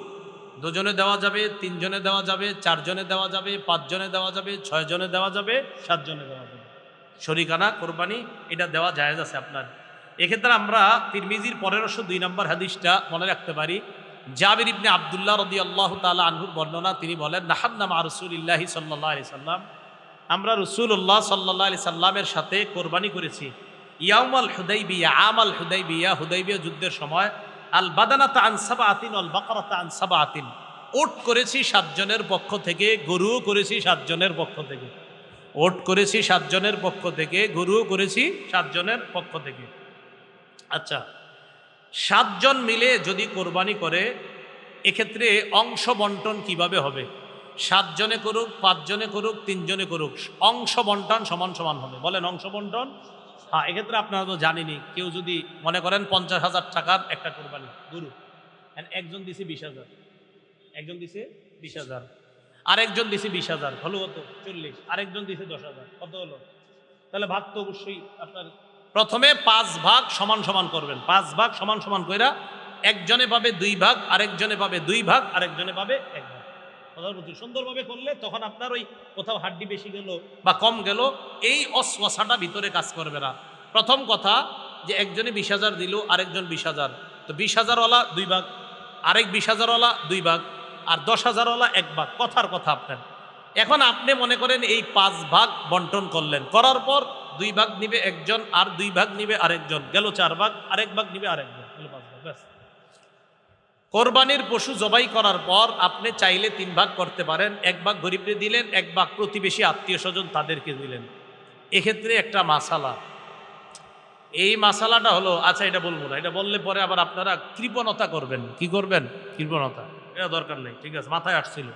2 জনে দেওয়া যাবে, 3 জনে দেওয়া যাবে, 4 জনে দেওয়া যাবে, 5 জনে দেওয়া যাবে, 6 জনে দেওয়া যাবে, 7 জনে দেওয়া যাবে। শরীকানা কোরবানি এটা দেওয়া জায়েজ আছে আপনার। এক্ষেত্রে আমরা তিরমিজির 1502 নম্বর হাদিসটা মনে রাখতে পারি। জাবির ইবনে আব্দুল্লাহ রাদিয়াল্লাহু তাআলা আনহুর বর্ণনা, তিনি বলেন, নাহান্না মা রাসূলিল্লাহি সাল্লাল্লাহু আলাইহি সাল্লাম, আমরা রাসূলুল্লাহ সাল্লাল্লাহু আলাইহি সাল্লামের সাথে কোরবানি করেছি। ইয়াউমাল হুদাইবিয়া, আমাল হুদাইবিয়া, হুদাইবিয়া যুদ্ধের সময়। আল বাদানাতা আন সাবআতিন ওয়াল বাকারাতা আন সাবআতিন, ওট করেছি 7 জনের পক্ষ থেকে, গরুও করেছি 7 জনের পক্ষ থেকে। ওট করেছি 7 জনের পক্ষ থেকে, গরুও করেছি 7 জনের পক্ষ থেকে। আচ্ছা, সাতজন মিলে যদি কোরবানি করে, এক্ষেত্রে অংশ বন্টন কিভাবে হবে? সাতজনে করুক, পাঁচজনে করুক, তিনজনে করুক, অংশ বন্টন সমান সমান হবে। বলেন অংশ বন্টন। হ্যাঁ, এক্ষেত্রে আপনারা তো জানেনই, কেউ যদি মনে করেন 50,000 টাকার একটা কোরবানি গরু, একজন দিছে 20,000, একজন দিছে 20,000, আরেকজন দিছে 20,000, হলো কত? 40। আরেকজন দিছে 10,000, কত হলো? তাহলে ভাগ তো অবশ্যই আপনার প্রথমে 5 ভাগ সমান সমান করবেন। 5 ভাগ সমান সমান কইরা একজনে পাবে 2 ভাগ, আরেকজনে পাবে 2 ভাগ, আরেকজনে পাবে 1 ভাগ। কথা বুঝছি? সুন্দরভাবে করলে তখন আপনার ওই কোথাও হাড্ডি বেশি গেল বা কম গেল, এই অস্বসাটা ভিতরে কাজ করবে না। প্রথম কথা যে একজনে 20,000 দিল, আরেকজন 20,000, তো 20,000 ওয়ালা 2 ভাগ, আরেক 20,000 ওয়ালা 2 ভাগ, আর 10,000 ওয়ালা 1 ভাগ। কথার কথা আপনার। এখন আপনি মনে করেন এই 5 ভাগ বন্টন করলেন, করার পর 2 ভাগ নিবে একজন, আর 2 ভাগ নিবে আরেকজন, গেল 4 ভাগ, আরেক ভাগ নিবে আরেকজন, গেল 5 ভাগ। ব্যাস। কোরবানির পশু জবাই করার পর আপনি চাইলে 3 ভাগ করতে পারেন। 1 ভাগ গরিবরে দিলেন, 1 ভাগ প্রতিবেশী আত্মীয় স্বজন তাদেরকে দিলেন। এক্ষেত্রে একটা মাসালা, এই মাসালাটা হলো, আচ্ছা এটা বলবো না, এটা বললে পরে আবার আপনারা কৃপণতা করবেন। কি করবেন? কৃপণতা। এটা দরকার নেই, ঠিক আছে, মাথায় আসছিল,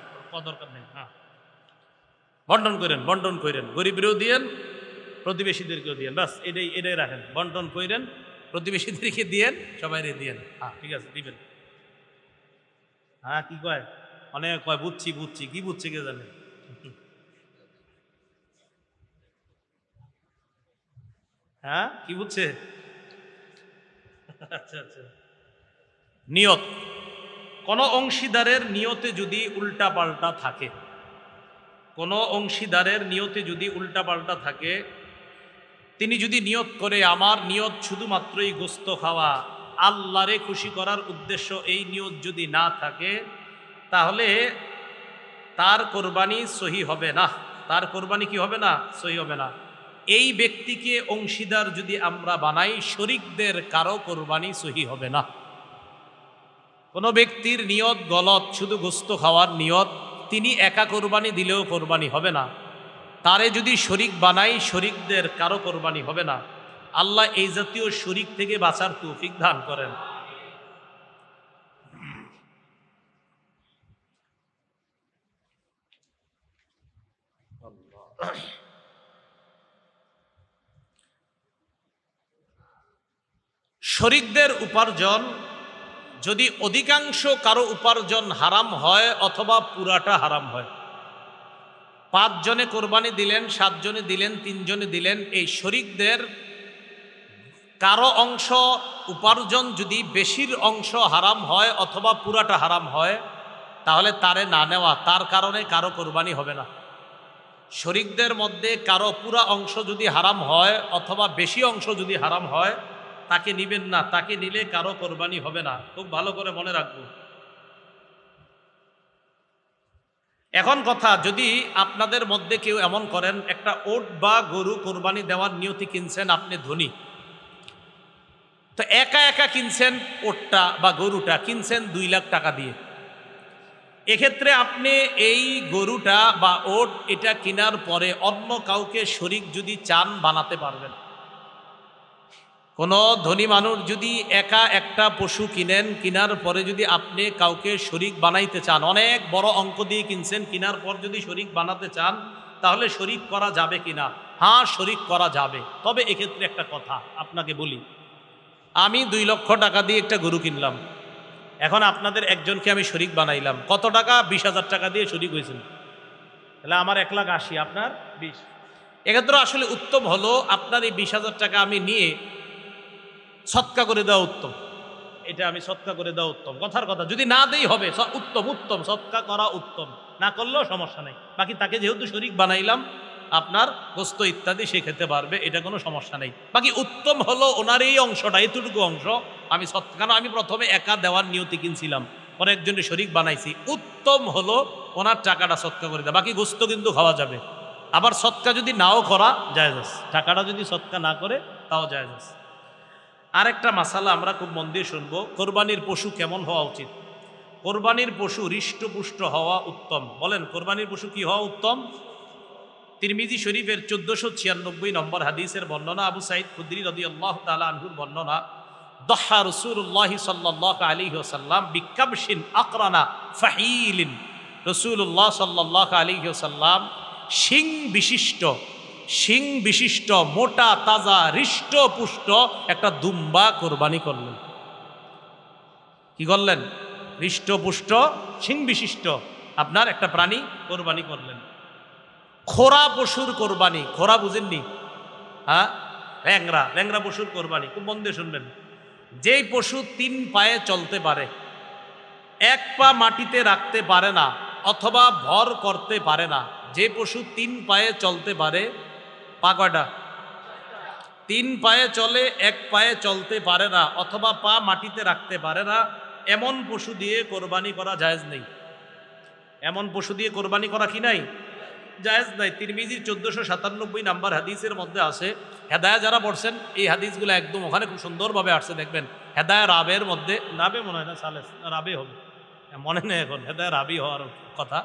দরকার নেই। হ্যাঁ, বন্টন করেন, বন্টন করেন, গরিবরেও দিয়েন, প্রতিবেশীদেরকেও দিয়েন। বাস এটাই রাখেন, বন্টন করেন, প্রতিবেশীদেরকে দিয়েন, সবাইরে দিয়েন। হ্যাঁ, ঠিক আছে, দিবেন। হ্যাঁ, কি কয়? অনেক কয় বুঝছি বুঝছি, কি বুঝছে কে জানে। হ্যাঁ, কি বুঝছে? আচ্ছা আচ্ছা। নিয়ত, কোন অংশীদারের নিয়তে যদি উল্টা পাল্টা থাকে, কোন অংশীদারের নিয়তে যদি উল্টা পাল্টা থাকে, তিনি যদি নিয়ত করে আমার নিয়ত শুধুমাত্রই গোস্ত খাওয়া, আল্লাহরে খুশি করার উদ্দেশ্য এই নিয়ত যদি না থাকে, তাহলে তার কোরবানি সহি হবে না। তার কোরবানি কি হবে না? সহি হবে না। এই ব্যক্তিকে অংশীদার যদি আমরা বানাই, শরিকদের কারো কোরবানি সহি হবে না। কোনো ব্যক্তির নিয়ত গলত, শুধু গোস্ত খাওয়ার নিয়ত, তিনি একা কোরবানি দিলেও কোরবানি হবে না। তারে যদি শরিক বানাই, শরিকদের কারো কোরবানি হবে না। আল্লাহ এই জাতীয় শরিক থেকে বাঁচার তৌফিক দান করেন। শরিকদের উপার্জন যদি অধিকাংশ কারো উপার্জন হারাম হয় অথবা পুরাটা হারাম হয়, 5 জনে কোরবানি দিলেন, 7 জনে দিলেন, 3 জনে দিলেন, এই শরিকদের কারো অংশ উপার্জন যদি বেশির অংশ হারাম হয় অথবা পুরাটা হারাম হয়, তাহলে তারে না নেওয়া, তার কারণে কারো কোরবানি হবে না। শরিকদের মধ্যে কারো পুরা অংশ যদি হারাম হয় অথবা বেশি অংশ যদি হারাম হয়, তাকে নিবেন না। তাকে নিলে কারো কোরবানি হবে না। খুব ভালো করে মনে রাখবো। এখন কথা, যদি আপনাদের মধ্যে কেউ এমন করেন, একটা ওট বা গরু কোরবানি দেওয়ার নিয়তি কিনছেন, আপনি ধনী, তো একা একা কিনছেন, ওটটা বা গরুটা কিনছেন 2 লাখ টাকা দিয়ে, এক্ষেত্রে আপনি এই গরুটা বা ওট এটা কেনার পরে অন্য কাউকে শরিক যদি চান, বানাতে পারবেন। কোনো ধনী মানুষ যদি একা একটা পশু কিনেন, কেনার পরে যদি আপনি কাউকে শরিক বানাইতে চান, অনেক বড় অঙ্ক দিয়ে কিনছেন, কেনার পর যদি শরিক বানাতে চান, তাহলে শরিক করা যাবে কিনা? হ্যাঁ, শরিক করা যাবে। তবে এক্ষেত্রে একটা কথা আপনাকে বলি, আমি 2 লক্ষ টাকা দিয়ে একটা গরু কিনলাম, এখন আপনাদের একজনকে আমি শরিক বানাইলাম। কত টাকা? 20,000 টাকা দিয়ে শরিক হয়েছিল। তাহলে আমার 1,80,000, আপনার 20। এক্ষেত্রে আসলে উত্তম হলো আপনার এই 20,000 টাকা আমি নিয়ে সৎকা করে দেওয়া উত্তম। এটা আমি সৎকা করে দেওয়া উত্তম। কথার কথা, যদি না দেই হবে উত্তম, উত্তম সৎকা করা উত্তম, না করলেও সমস্যা নেই। বাকি তাকে যেহেতু শরিক বানাইলাম, আপনার গোস্ত ইত্যাদি সে খেতে পারবে, এটা কোনো সমস্যা নেই। বাকি উত্তম হলো ওনার এই অংশটা, এতটুকু অংশ আমি সৎকা, কারণ আমি প্রথমে একা দেওয়ার নিয়তি কিনছিলাম, পরে একজনের শরিক বানাইছি। উত্তম হলো ওনার টাকাটা সৎকা করে দেয়, বাকি গোস্ত কিন্তু খাওয়া যাবে। আবার সৎকা যদি নাও করা জায়েজ আছে, টাকাটা যদি সৎকা না করে তাও জায়েজ আছে। আরেকটা মাসালা আমরা খুব মন দিয়ে শুনবো, কোরবানির পশু কেমন হওয়া উচিত? কোরবানির পশু হৃষ্টপুষ্ট হওয়া উত্তম। বলেন কোরবানির পশু কি হওয়া উত্তম? তিরমিজি শরীফের 1496 নম্বর হাদিসের বর্ণনা, আবু সাঈদ খুদরি রাদিয়াল্লাহু তাআলা আনহুর বর্ণনা, দহা রাসূলুল্লাহ সাল্লাল্লাহু আলাইহি ওয়াসাল্লাম বিকাবশিন আকরানা ফাহিলিন, রাসূলুল্লাহ সাল্লাল্লাহু আলাইহি ওয়াসাল্লাম শিং বিশিষ্ট মোটা তাজা হৃষ্ট পুষ্ট একটা দুম্বা কোরবানি করলেন। কি করলেন? হৃষ্টপুষ্ট শিং বিশিষ্ট আপনার একটা প্রাণী কোরবানি করলেন। খোরা পশুর কোরবানি, খোরা বুঝেননি? হ্যাঁ, ল্যাংরা পশুর কোরবানি খুব মন দিয়ে শুনবেন। যেই পশু 3 পায়ে চলতে পারে, 1 পা মাটিতে রাখতে পারে না অথবা ভর করতে পারে না, যে পশু 3 পায়ে চলতে পারে, পা কয়টা? 3 পায়ে চলে, 1 পায়ে চলতে পারে না অথবা পা মাটিতে রাখতে পারে না, এমন পশু দিয়ে কোরবানি করা জায়েজ নেই। এমন পশু দিয়ে কোরবানি করা কি নাই? জায়েজ নাই। তিরমিজির 1497 নাম্বার হাদিসের মধ্যে আছে, হেদায়া যারা পড়ছেন এই হাদিসগুলো একদম ওখানে খুব সুন্দরভাবে আসছে, দেখবেন হেদায়া রাবের মধ্যে, রাবে মনে হয় না, সালেস রাবে হবে, মনে নেই এখন, হেদায়া রাবি হওয়ার কথা।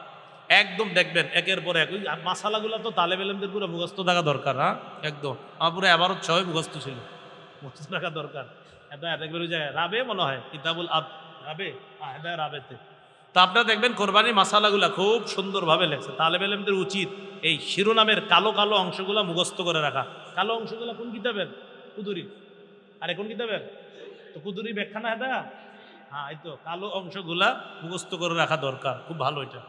একদম দেখবেন একের পর এক। ওই মাসালাগুলো তো তালেব ইলমদের পুরো মুখস্থ থাকা দরকার। হ্যাঁ, একদম আমার পুরো এবারত 6 মুখস্থ ছিল, মুখস্থ থাকা দরকার। হেদায়া দেখবেন ওই জায়গায় রাবে মনে হয়, কিতাবুল আব রাবে, হেদায়া রাবেতে। তো আপনারা দেখবেন কোরবানির মাসালাগুলা খুব সুন্দরভাবে লেখছে। তালেব ইলমদের উচিত এই শিরোনামের কালো কালো অংশগুলা মুখস্থ করে রাখা। কালো অংশগুলা কোন কিতাবের? কুদুরি। আরে কোন কিতাবের? তো কুদুরি ব্যাখ্যা না হেদা। হ্যাঁ, এই তো কালো অংশগুলা মুখস্থ করে রাখা দরকার, খুব ভালো এটা।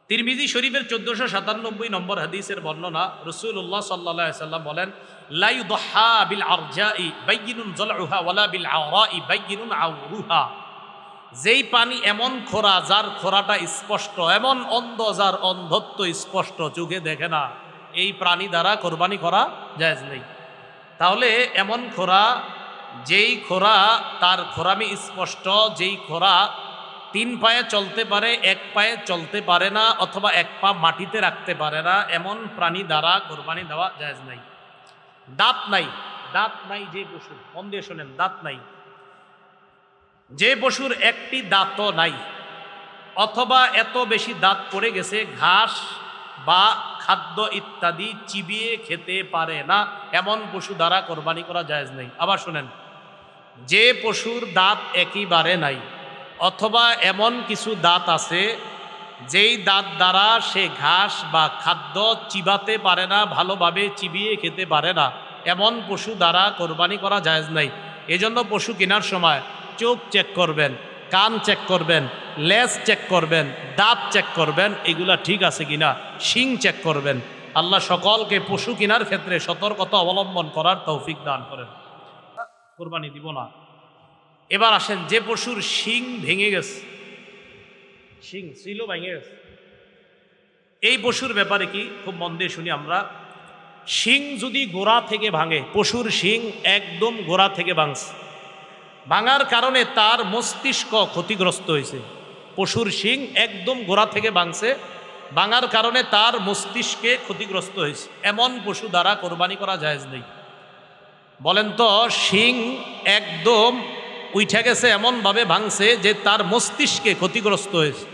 তিরমিজি শরীফের 1497 নম্বর হাদিসের বর্ণনা, রাসূলুল্লাহ সাল্লাল্লাহু আলাইহি সাল্লাম বলেন, লা ইউদহা বিল আরজাই বাইয়িনুন যালউহা ওয়ালা বিল আওরাই বাইয়িনুন আওরুহা। যেই পানি এমন খোরা যার খোরাটা স্পষ্ট, এমন অন্ধ যার অন্ধত্ব স্পষ্ট, চোখে দেখে না, এই প্রাণী দ্বারা কোরবানি করা জায়েজ নেই। তাহলে এমন খোরা, যেই খোরা তার খোরামি স্পষ্ট, যেই খোরা 3 পায়ে চলতে পারে, 1 পায়ে চলতে পারে না অথবা 1 পা মাটিতে রাখতে পারে না, এমন প্রাণী দ্বারা কোরবানি দেওয়া জায়েজ নাই। দাঁত নাই যে পশু, মন দিয়ে শোনেন, দাঁত নাই, যে পশুর একটি দাঁতও নাই অথবা এত বেশি দাঁত পড়ে গেছে ঘাস বা খাদ্য ইত্যাদি চিবিয়ে খেতে পারে না, এমন পশু দ্বারা কোরবানি করা জায়েজ নেই। আবার শুনেন, যে পশুর দাঁত একেবারে নাই অথবা এমন কিছু দাঁত আছে যেই দাঁত দ্বারা সে ঘাস বা খাদ্য চিবাতে পারে না, ভালোভাবে চিবিয়ে খেতে পারে না, এমন পশু দ্বারা কোরবানি করা জায়েজ নাই। এজন্য পশু কেনার সময় চোখ চেক করবেন, কান চেক করবেন, লেজ চেক করবেন, দাঁত চেক করবেন, এগুলা ঠিক আছে কিনা, শিং চেক করবেন। আল্লাহ সকলকে পশু কেনার ক্ষেত্রে সতর্কতা অবলম্বন করার তৌফিক দান করেন। কোরবানি দিব না। এবার আসেন, যে পশুর শিং ভেঙে গেছে, শিং ছিল ভেঙে গেছে, এই পশুর ব্যাপারে কি খুব মন দিয়ে শুনি আমরা। শিং যদি গোড়া থেকে ভাঙে, পশুর শিং একদম গোড়া থেকে ভাঙছে, ভাঙার কারণে তার মস্তিষ্ক ক্ষতিগ্রস্ত হয়েছে। পশুর শিং একদম গোড়া থেকে ভাঙছে, ভাঙার কারণে তার মস্তিষ্কে ক্ষতিগ্রস্ত হয়েছে, এমন পশু দ্বারা কোরবানি করা জায়েজ নেই। বলেন তো, শিং একদম উঠে গেছে, এমনভাবে ভাঙছে যে তার মস্তিষ্কে ক্ষতিগ্রস্ত হয়েছে,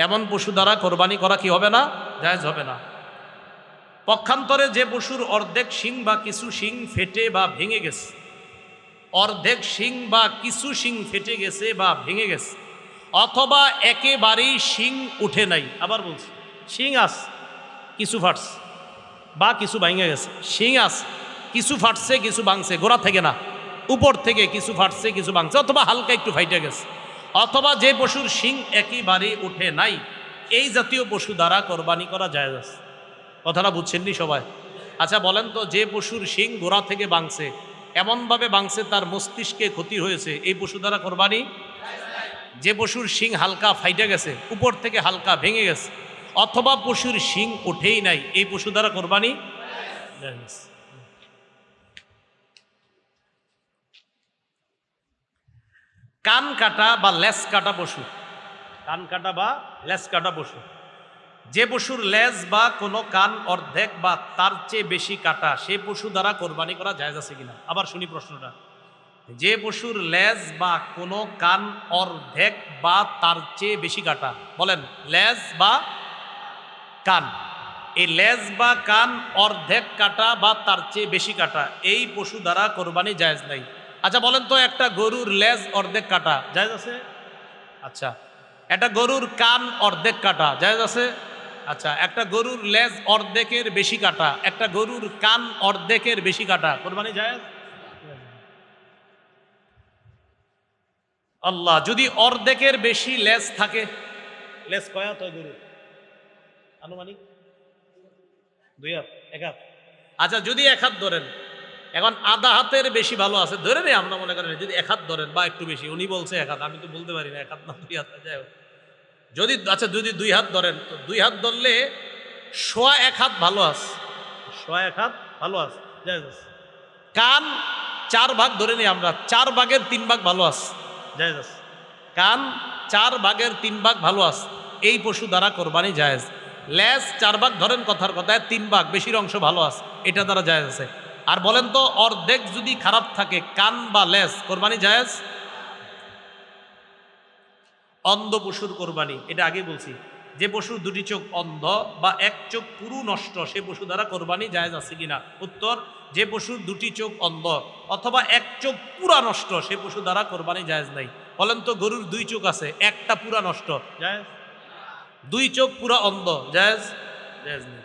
এমন পশু দ্বারা কোরবানি করা কি হবে না? জায়েজ হবে না। পক্ষান্তরে যে পশুর অর্ধেক শিং বা কিছু শিং ফেটে বা ভেঙে গেছে, অর্ধেক শিং বা কিছু শিং ফেটে গেছে বা ভেঙে গেছে, অথবা একেবারেই শিং উঠে নাই, আবার বলছি, শিং আস কিছু ফাটছে বা কিছু ভেঙে গেছে, শিং আস কিছু ফাটছে কিছু ভাঙছে, গোড়া থেকে না, উপর থেকে কিছু ফাটছে কিছু ভাঙছে, অথবা হালকা একটু ফাইটে গেছে, অথবা যে পশুর শিং একেবারে উঠে নাই, এই জাতীয় পশু দ্বারা কোরবানি করা জায়েজ আছে। কথাটা বুঝছেননি সবাই? আচ্ছা বলেন তো, যে পশুর শিং গোড়া থেকে ভাঙছে, এমনভাবে ভাঙছে তার মস্তিষ্কে ক্ষতি হয়েছে, এই পশু দ্বারা কোরবানি? যে পশুর শিং হালকা ফাইটে গেছে, উপর থেকে হালকা ভেঙে গেছে, অথবা পশুর শিং উঠেই নাই, এই পশু দ্বারা কোরবানি জায়েজ। কান কাটা বা লেজ কাটা পশু, কান কাটা বা লেজ কাটা পশু, যে পশুর লেজ বা কোনো কান অর্ধেক বা তার চেয়ে বেশি কাটা, সে পশু দ্বারা কোরবানি করা জায়েজ আছে কিনা। আবার শুনি প্রশ্নটা, যে পশুর লেজ বা কোনো কান অর্ধেক বা তার চেয়ে বেশি কাটা, বলেন লেজ বা কান, এই লেজ বা কান অর্ধেক কাটা বা তার চেয়ে বেশি কাটা, এই পশু দ্বারা কোরবানি জায়েজ নাই। আচ্ছা বলেন তো, একটা গরুর লেজ অর্ধেক কাটা জায়েজ আছে? আচ্ছা, একটা গরুর কান অর্ধেক কাটা জায়েজ আছে? আচ্ছা, একটা গরুর লেজ অর্ধেকের বেশি কাটা, একটা গরুর কান অর্ধেকের বেশি কাটা, কোরবানি জায়েজ? আল্লাহ, যদি অর্ধেকের বেশি লেজ থাকে, লেজ কয় হাত হয় গরু আনুমানিক? 2 হাত, 1 হাত? আচ্ছা, যদি 1 হাত ধরেন, এখন আধা হাতের বেশি ভালো আছে, ধরে নেই আমরা, মনে করেন যদি 1 হাত ধরেন বা একটু বেশি, উনি বলছে 1 হাত, আমি তো বলতে পারি না 1 হাত না 2 হাত, যাই হোক। যদি আচ্ছা যদি 2 হাত ধরেন, তো 2 হাত ধরলে সোয়া 1 হাত ভালো আছে, সোয়া 1 হাত ভালো আছে, জায়েজ আছে। কান 4 ভাগ ধরে নিই আমরা, 4 ভাগের 3 ভাগ ভালো আছে, জায়েজ আছে। কান 4 ভাগের 3 ভাগ ভালো আছে, এই পশু দ্বারা কোরবানি জায়েজ। লেজ 4 ভাগ ধরেন, কথার কথায় 3 ভাগ বেশির অংশ ভালো আছে, এটা দ্বারা জায়েজ আছে। আর বলেন তো, অর্ধেক যদি খারাপ থাকে কান বা লেজ, কোরবানি জায়েজ? অন্ধ পশুর কোরবানি, এটা আগে বলছি, যে পশুর 2টি চোখ অন্ধ বা 1 চোখ পুরো নষ্ট, সে পশু দ্বারা কোরবানি জায়েজ আছে কিনা? উত্তর, যে পশুর 2টি চোখ অন্ধ অথবা 1 চোখ পুরা নষ্ট, সে পশু দ্বারা কোরবানি জায়েজ নাই। বলেন তো, গরুর 2 চোখ আছে, একটা পুরা নষ্ট, জায়েজ? 2 চোখ পুরা অন্ধ, জায়েজ? জায়েজ নেই।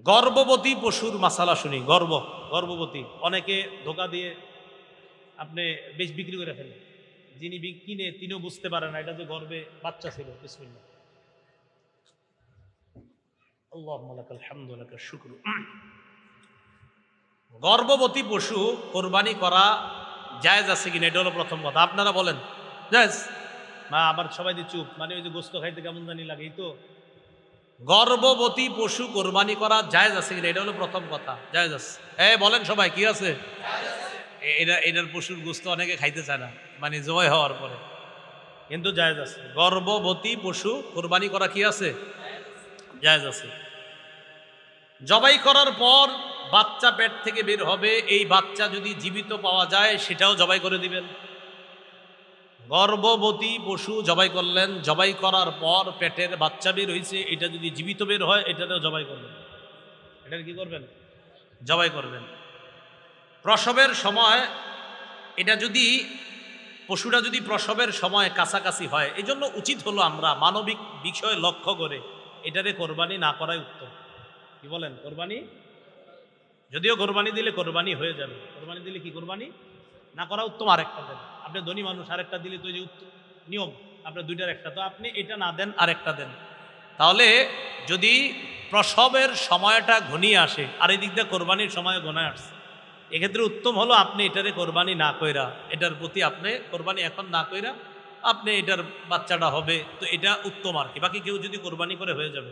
গর্ভবতী পশুর মাসালা শুনি। গর্ভবতী, অনেকে ধোকা দিয়ে আপনি বেশ বিক্রি করে ফেলেন, যিনি কিনে তিনিও বুঝতে পারেন না এটা যে গর্ভে বাচ্চা ছিল। বিসমিল্লাহ, আল্লাহুম্মা লাকাল হামদু ওয়া লাকাশ শুকরু। গর্ভবতী পশু কোরবানি করা জায়েজ আছে কিনা, এটা হলো প্রথম কথা। আপনারা বলেন জায়েজ? মা আবার সবাই দিয়ে চুপ, মানে ওই যে গোস্ত খাইতে কেমন জানি লাগে, এই তো। গর্ভবতী পশু কোরবানি করা জায়েজ আছে কিনা, এটা হলো প্রথম কথা। জায়েজ আছে। বলেন সবাই, কি আছে? এটার পশুর গোস্ত অনেকে খাইতে চায় না, মানে জয় হওয়ার পরে, কিন্তু জায়েজ আছে। গর্ভবতী পশু কোরবানি করা কি আছে? জায়েজ আছে। জবাই করার পর বাচ্চা পেট থেকে বের হবে, এই বাচ্চা যদি জীবিত পাওয়া যায় সেটাও জবাই করে দিবেন। গর্ভবতী পশু জবাই করলেন, জবাই করার পর পেটের বাচ্চা বের হয়েছে, এটা যদি জীবিত বের হয় এটাতেও জবাই করবেন। এটার কি করবেন? জবাই করবেন। প্রসবের সময় এটা যদি, পশুটা যদি প্রসবের সময় কাছাকাছি হয়, এই জন্য উচিত হলো আমরা মানবিক বিষয় লক্ষ্য করে এটারে কোরবানি না করাই উত্তম। কি বলেন? কোরবানি, যদিও কোরবানি দিলে কোরবানি হয়ে যাবে, কোরবানি দিলে কি কোরবানি না করা উত্তম। আরেকটা দেন, আপনি ধনী মানুষ, আরেকটা দিলে তো যে নিয়ম, আপনার 2টার একটা, তো আপনি এটা না দেন, আরেকটা দেন। তাহলে যদি প্রসবের সময়টা ঘনিয়ে আসে আর এই দিক দিয়ে কোরবানির সময় ঘনায় আসছে, এক্ষেত্রে উত্তম হলো আপনি এটারে কোরবানি না কইরা, এটার প্রতি আপনি কোরবানি এখন না কইরা আপনি এটার বাচ্চাটা হবে, তো এটা উত্তম আর কি। বাকি কেউ যদি কোরবানি করে হয়ে যাবে।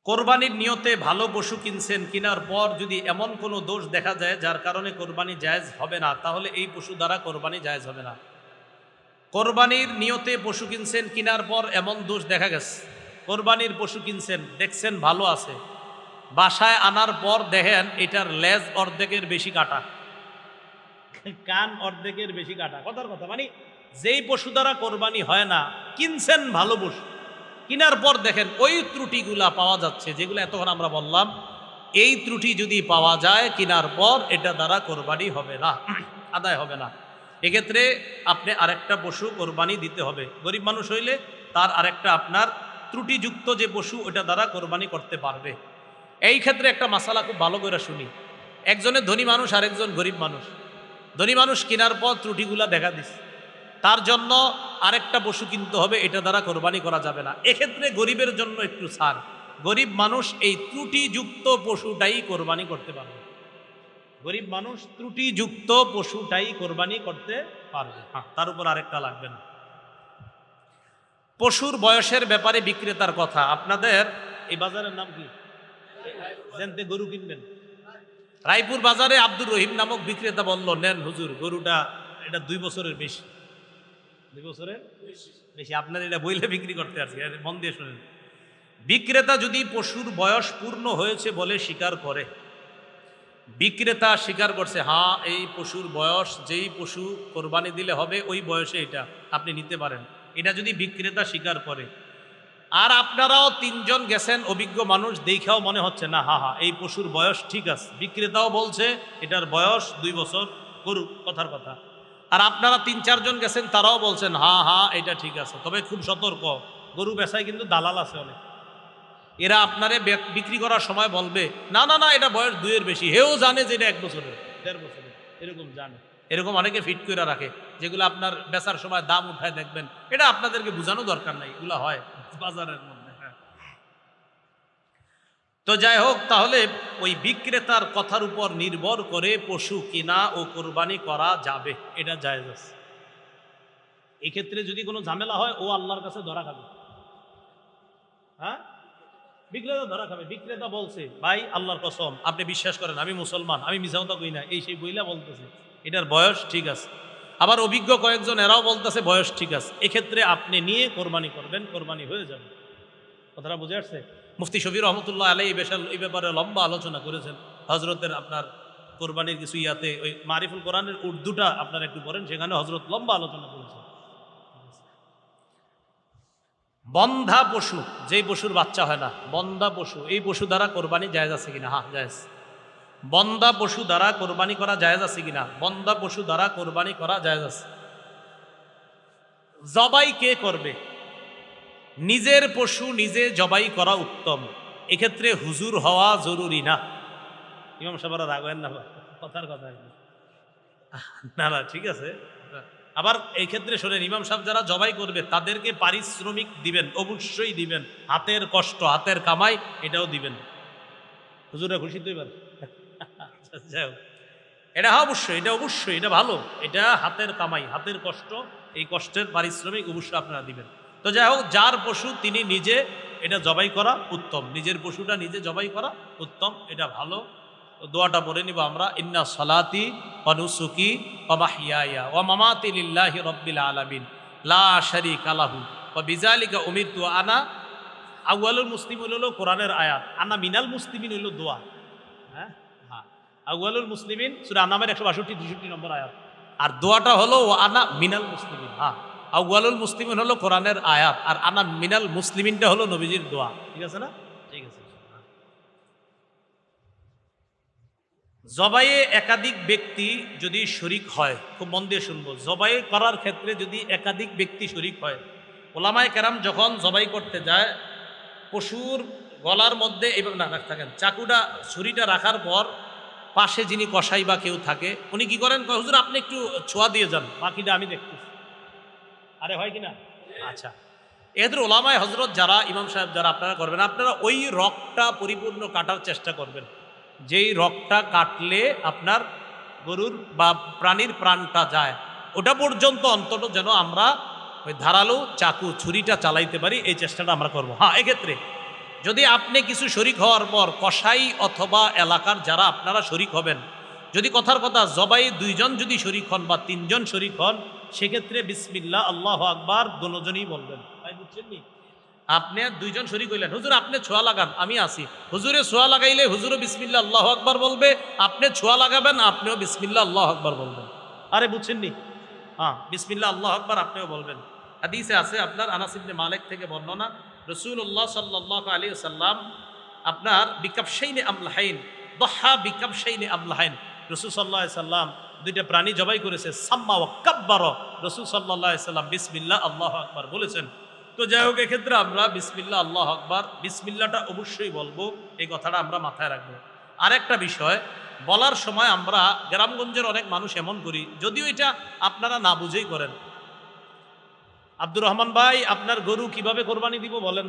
কোরবানির নিয়তে ভালো পশু কিনছেন, কেনার পর যদি এমন কোনো দোষ দেখা যায় যার কারণে কোরবানি জায়েজ হবে না, তাহলে এই পশু দ্বারা কোরবানি জায়েজ হবে না। কোরবানির নিয়তে পশু কিনছেন, কেনার পর এমন দোষ দেখা গেছে, কোরবানির পশু কিনছেন, দেখছেন ভালো আছে, বাসায় আনার পর দেখেন এটার লেজ অর্ধেকের বেশি কাটা, কান অর্ধেকের বেশি কাটা, কথার কথা, মানে যেই পশু দ্বারা কোরবানি হয় না, কিনছেন ভালো পশু, কেনার পর দেখেন ওই ত্রুটিগুলা পাওয়া যাচ্ছে, যেগুলো এতক্ষণ আমরা বললাম, এই ত্রুটি যদি পাওয়া যায় কেনার পর, এটা দ্বারা কোরবানি হবে না, আদায় হবে না। এক্ষেত্রে আপনি আরেকটা পশু কোরবানি দিতে হবে। গরিব মানুষ হইলে তার আরেকটা আপনার ত্রুটিযুক্ত যে পশু, ওটা দ্বারা কোরবানি করতে পারবে। এই ক্ষেত্রে একটা মাসালা খুব ভালো করে শুনি। একজনের ধনী মানুষ, আরেকজন গরিব মানুষ। ধনী মানুষ কেনার পর ত্রুটিগুলা দেখা দিচ্ছে, তার জন্য আরেকটা পশু কিনতে হবে, এটা দ্বারা কোরবানি করা যাবে না। এক্ষেত্রে গরিবের জন্য একটু ছাড়, গরিব মানুষ এই ত্রুটিযুক্ত পশুটাই কোরবানি করতে পারবে। গরিব মানুষ ত্রুটিযুক্ত পশুটাই কোরবানি করতে পারবে, তার উপর আরেকটা লাগবে না। পশুর বয়সের ব্যাপারে বিক্রেতার কথা। আপনাদের এই বাজারের নাম কি? জানতে গরু কিনবেন, রায়পুর বাজারে আব্দুর রহিম নামক বিক্রেতা বলল, নেন হুজুর, গরুটা এটা 2 বছরের বেশি। 2 বছরের বেশি আপনার এটা বইলে বিক্রি করতে আসছি, মন দিয়ে শুনেন। বিক্রেতা যদি পশুর বয়স পূর্ণ হয়েছে বলে স্বীকার করে, বিক্রেতা স্বীকার করছে, হ্যাঁ এই পশুর বয়স, যেই পশু কোরবানি দিলে হবে ওই বয়সে এটা আপনি নিতে পারেন, এটা যদি বিক্রেতা স্বীকার করে, আর আপনারাও তিনজন গেছেন, অভিজ্ঞ মানুষ, দেখাও মনে হচ্ছে না হা হা এই পশুর বয়স ঠিক আছে, বিক্রেতাও বলছে এটার বয়স 2 বছর গরু, কথার কথা। আর আপনারা 3-4 জন গেছেন, তারাও বলছেন হা হা এটা ঠিক আছে। তবে খুব সতর্ক, গরু বেচায় কিন্তু দালাল আছে অনেক। এরা আপনারে বিক্রি করার সময় বলবে না না না এটা বয়স 2-এর বেশি, হেও জানে যে এটা 1 বছরের 1.5 বছরের, এরকম জানে। এরকম অনেকে ফিট করে রাখে, যেগুলো আপনার বেচার সময় দাম উঠায় দেখবেন। এটা আপনাদেরকে বোঝানো দরকার নাই, এগুলো হয় বাজারের মধ্যে। হ্যাঁ, তো যাই হোক, তাহলে ওই বিক্রেতার কথার উপর নির্ভর করে পশু কিনা ও কোরবানি করা যাবে, এটা জায়েজ আছে। এক্ষেত্রে যদি কোনো ঝামেলা হয়, ও আল্লাহর কাছে ধরা খাবে। হ্যাঁ, বিক্রেতা ধরা খাবে। বিক্রেতা বলছে ভাই আল্লাহর কসম আপনি বিশ্বাস করেন আমি মুসলমান, আমি মিছা কথা কই না, এই সেই বইলা বলতেছে এটার বয়স ঠিক আছে। আবার অভিজ্ঞ কয়েকজন এরাও বলতেছে বয়স ঠিক আছে। এক্ষেত্রে আপনি নিয়ে কোরবানি করবেন, কোরবানি হয়ে যাবে। কথাটা বুঝে আসছে? মুফতি শফি রহমতুল্লাহ আলাই এই ব্যাপারে লম্বা আলোচনা করেছেন। হজরতের আপনার কোরবানির কিছু ইয়াতে ওই মারিফুল কোরআনের উর্দুটা আপনারা একটু পড়েন, সেখানে হজরত লম্বা আলোচনা করেছেন। বন্ধা পশু, যেই পশুর বাচ্চা হয় না, বন্ধা পশু, এই পশু দ্বারা কোরবানি জায়েজ আছে কিনা? হ্যাঁ জায়েজ। বন্ধা পশু দ্বারা কোরবানি করা জায়েজ আছে কিনা? বন্ধা পশু দ্বারা কোরবানি করা জায়েজ আছে। জবাই কে করবে? নিজের পশু নিজে জবাই করা উত্তম। এক্ষেত্রে হুজুর হওয়া জরুরি না। ইমাম সাহেবরা রাগেন না, কথার কথা না না, ঠিক আছে। আবার এই ক্ষেত্রে শোনেন, ইমাম সাহেব যারা জবাই করবে তাদেরকে পারিশ্রমিক দিবেন, অবশ্যই দিবেন। হাতের কষ্ট, হাতের কামাই, এটাও দিবেন। হুজুরা খুশি তো এবার? যাই হোক, এটা অবশ্যই, এটা অবশ্যই, এটা ভালো, এটা হাতের কামাই, হাতের কষ্ট, এই কষ্টের পারিশ্রমিক অবশ্যই আপনারা দিবেন। তো যাই হোক, যার পশু তিনি নিজে এটা জবাই করা উত্তম, নিজের পশুটা নিজে জবাই করা উত্তম, এটা ভালো। তো দোয়াটা পড়ে নিব আমরা, ইন্না সালাতি ওয়া নুসুকি ওয়া মাহইয়ায়া ওয়া মামাতি লিল্লাহি রাব্বিল আলামিন লা শারীকা লাহু ওয়া বিযালিকা উমিরতু আনা আউয়ালুল মুসলিমিন। হলো কোরআনের আয়াত, আনা মিনাল মুসলিমিন হলো দোয়া। হ্যাঁ হ্যাঁ, আউয়ালুল মুসলিমিন সূরা আনামের 162-63 নম্বর আয়াত। আর দোয়াটা হলো ও আনা মিনাল মুসলিমিন। হ্যাঁ, আউয়ালুল মুসলিমিন হলো কোরআনের আয়াত, আর আনা মিনাল মুসলিমিনটা হলো নবীজির দোয়া। ঠিক আছে না? ঠিক আছে। জবাইয়ে একাধিক ব্যক্তি যদি শরিক হয়, খুব মন দিয়ে শুনবো, জবাই করার ক্ষেত্রে যদি একাধিক ব্যক্তি শরিক হয়, ওলামায়ে কেরাম যখন জবাই করতে যায়, পশুর গলার মধ্যে এইভাবে না থাকেন, চাকুটা ছুরিটা রাখার পর পাশে যিনি কসাই বা কেউ থাকে, উনি কি করেন, হুজুর আপনি একটু ছোঁয়া দিয়ে যান, বাকিটা আমি দেখতেছি। আরে হয় কিনা? আচ্ছা, এদের ওলামায়ে হজরত যারা, ইমাম সাহেব যারা, আপনারা করবেন, আপনারা ওই রগটা পরিপূর্ণ কাটার চেষ্টা করবেন, যেই রগটা কাটলে আপনার গরুর বা প্রাণীর প্রাণটা যায়, ওটা পর্যন্ত অন্তত যেন আমরা ওই ধারালো চাকু ছুরিটা চালাইতে পারি, এই চেষ্টাটা আমরা করব। হ্যাঁ, এক্ষেত্রে যদি আপনি কিছু শরিক হওয়ার পর কসাই অথবা এলাকার যারা আপনারা শরিক হবেন, যদি কথার কথা জবাই 2 জন যদি শরিক হন বা 3 জন শরিক হন, সেক্ষেত্রে বিসমিল্লাহ আল্লাহু আকবার দোনোজনই বলবেন। ভাই বুঝছেন নি? আপনি 2 জন শরিক হইলেন, হুজুর আপনি ছোঁয়া লাগান, আমি আসি, হুজুরে ছোঁয়া লাগাইলে হুজুরও বিসমিল্লাহ আল্লাহু আকবার বলবে, আপনি ছোঁয়া লাগাবেন, আপনিও বিসমিল্লাহ আল্লাহু আকবার বলবেন। আরে বুঝছেন নি? হ্যাঁ, বিসমিল্লাহ আল্লাহু আকবার আপনিও বলবেন। হাদিসে আছে আপনার, আনাস ইবনে মালিক থেকে বর্ণনা, রাসূলুল্লাহ সাল্লাল্লাহু আলাইহি ওয়াসাল্লাম আপনার বিকাবশাইনে আমলাহাইন, দহা বিকাবশাইনে আমলাহাইন, রাসূল সাল্লাল্লাহু আলাইহি ওয়াসাল্লাম 2টা প্রাণী জবাই করেছে, সাম্মা ওয়া কাব্বারা, রাসূল সাল্লাল্লাহু আলাইহি ওয়াসাল্লাম বিসমিল্লাহ আল্লাহু আকবার বলেছেন। তো যাই হোক, এক্ষেত্রে আমরা বিসমিল্লাহ আল্লাহু আকবার, বিসমিল্লাহটা অবশ্যই বলবো, এই কথাটা আমরা মাথায় রাখবো। আরেকটা বিষয়, বলার সময় আমরা গ্রামগঞ্জের অনেক মানুষ এমন করি, যদিও এটা আপনারা না বুঝেই করেন। আব্দুর রহমান ভাই আপনার গরু কিভাবে কোরবানি দিব বলেন?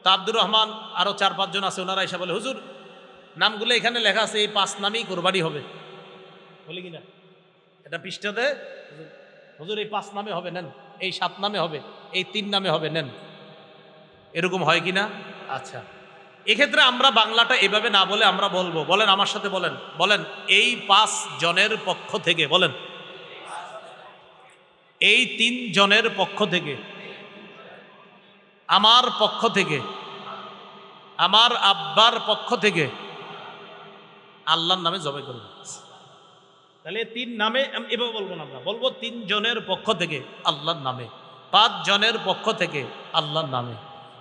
তা আব্দুর রহমান আরো 4-5 জন আছে, ওনারা এসে বলে হুজুর নামগুলো এখানে লেখা আছে, এই 5 নামেই কোরবানি হবে, বলি কিনা? এটা পৃষ্ঠাতে, হুজুর এই 5 নামে হবে নেন, এই 7 নামে হবে, এই 3 নামে হবে নেন, এরকম হয় কিনা? আচ্ছা, এক্ষেত্রে আমরা বাংলাটা এভাবে না বলে আমরা বলবো, বলেন আমার সাথে বলেন, বলেন এই 5 জনের পক্ষ থেকে, বলেন এই 3 জনের পক্ষ থেকে, আমার পক্ষ থেকে, আমার আব্বার পক্ষ থেকে আল্লাহর নামে জবাই করব। তাহলে 3 নামে এভাবে বলবো না, আমরা বলবো 3 জনের পক্ষ থেকে আল্লাহর নামে, 5 জনের পক্ষ থেকে আল্লাহর নামে।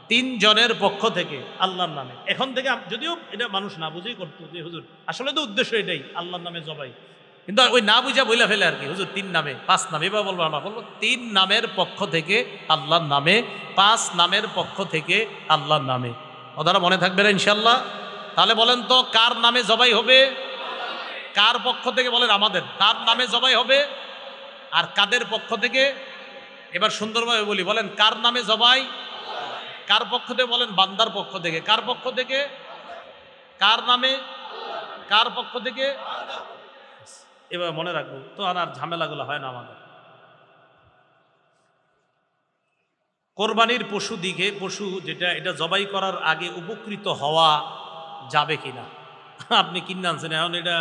তিনজনের পক্ষ থেকে আল্লাহর নামে। এখন থেকে যদিও এটা মানুষ না বুঝেই করতো যে হুজুর আসলে তো উদ্দেশ্য এটাই আল্লাহর নামে জবাই, কিন্তু ওই না বুঝা বইলা ফেলে আর কি, হুজুর 3 নামে 5 নামে, এবার বলবো আমরা বলবো 3 নামের পক্ষ থেকে আল্লাহর নামে, 5 নামের পক্ষ থেকে আল্লাহর নামে। ওদারা মনে থাকবে না ইনশাল্লাহ? তাহলে বলেন তো কার নামে জবাই হবে? কার পক্ষ থেকে বলেন? আমাদের। কার নামে জবাই হবে আর কাদের পক্ষ থেকে? এবার সুন্দরভাবে বলি, বলেন কার নামে জবাই? কার পক্ষ থেকে? বলেন বান্দার পক্ষ থেকে। কার পক্ষ থেকে? কার নামে? কার পক্ষ থেকে? এবার মনে রাখবো তো, আর ঝামেলাগুলো হয় না আমাদের। কোরবানির পশু দিকে, পশু যেটা, এটা জবাই করার আগে উপকৃত হওয়া যাবে কিনা? আপনি কিনে আনছেন, এখন এটা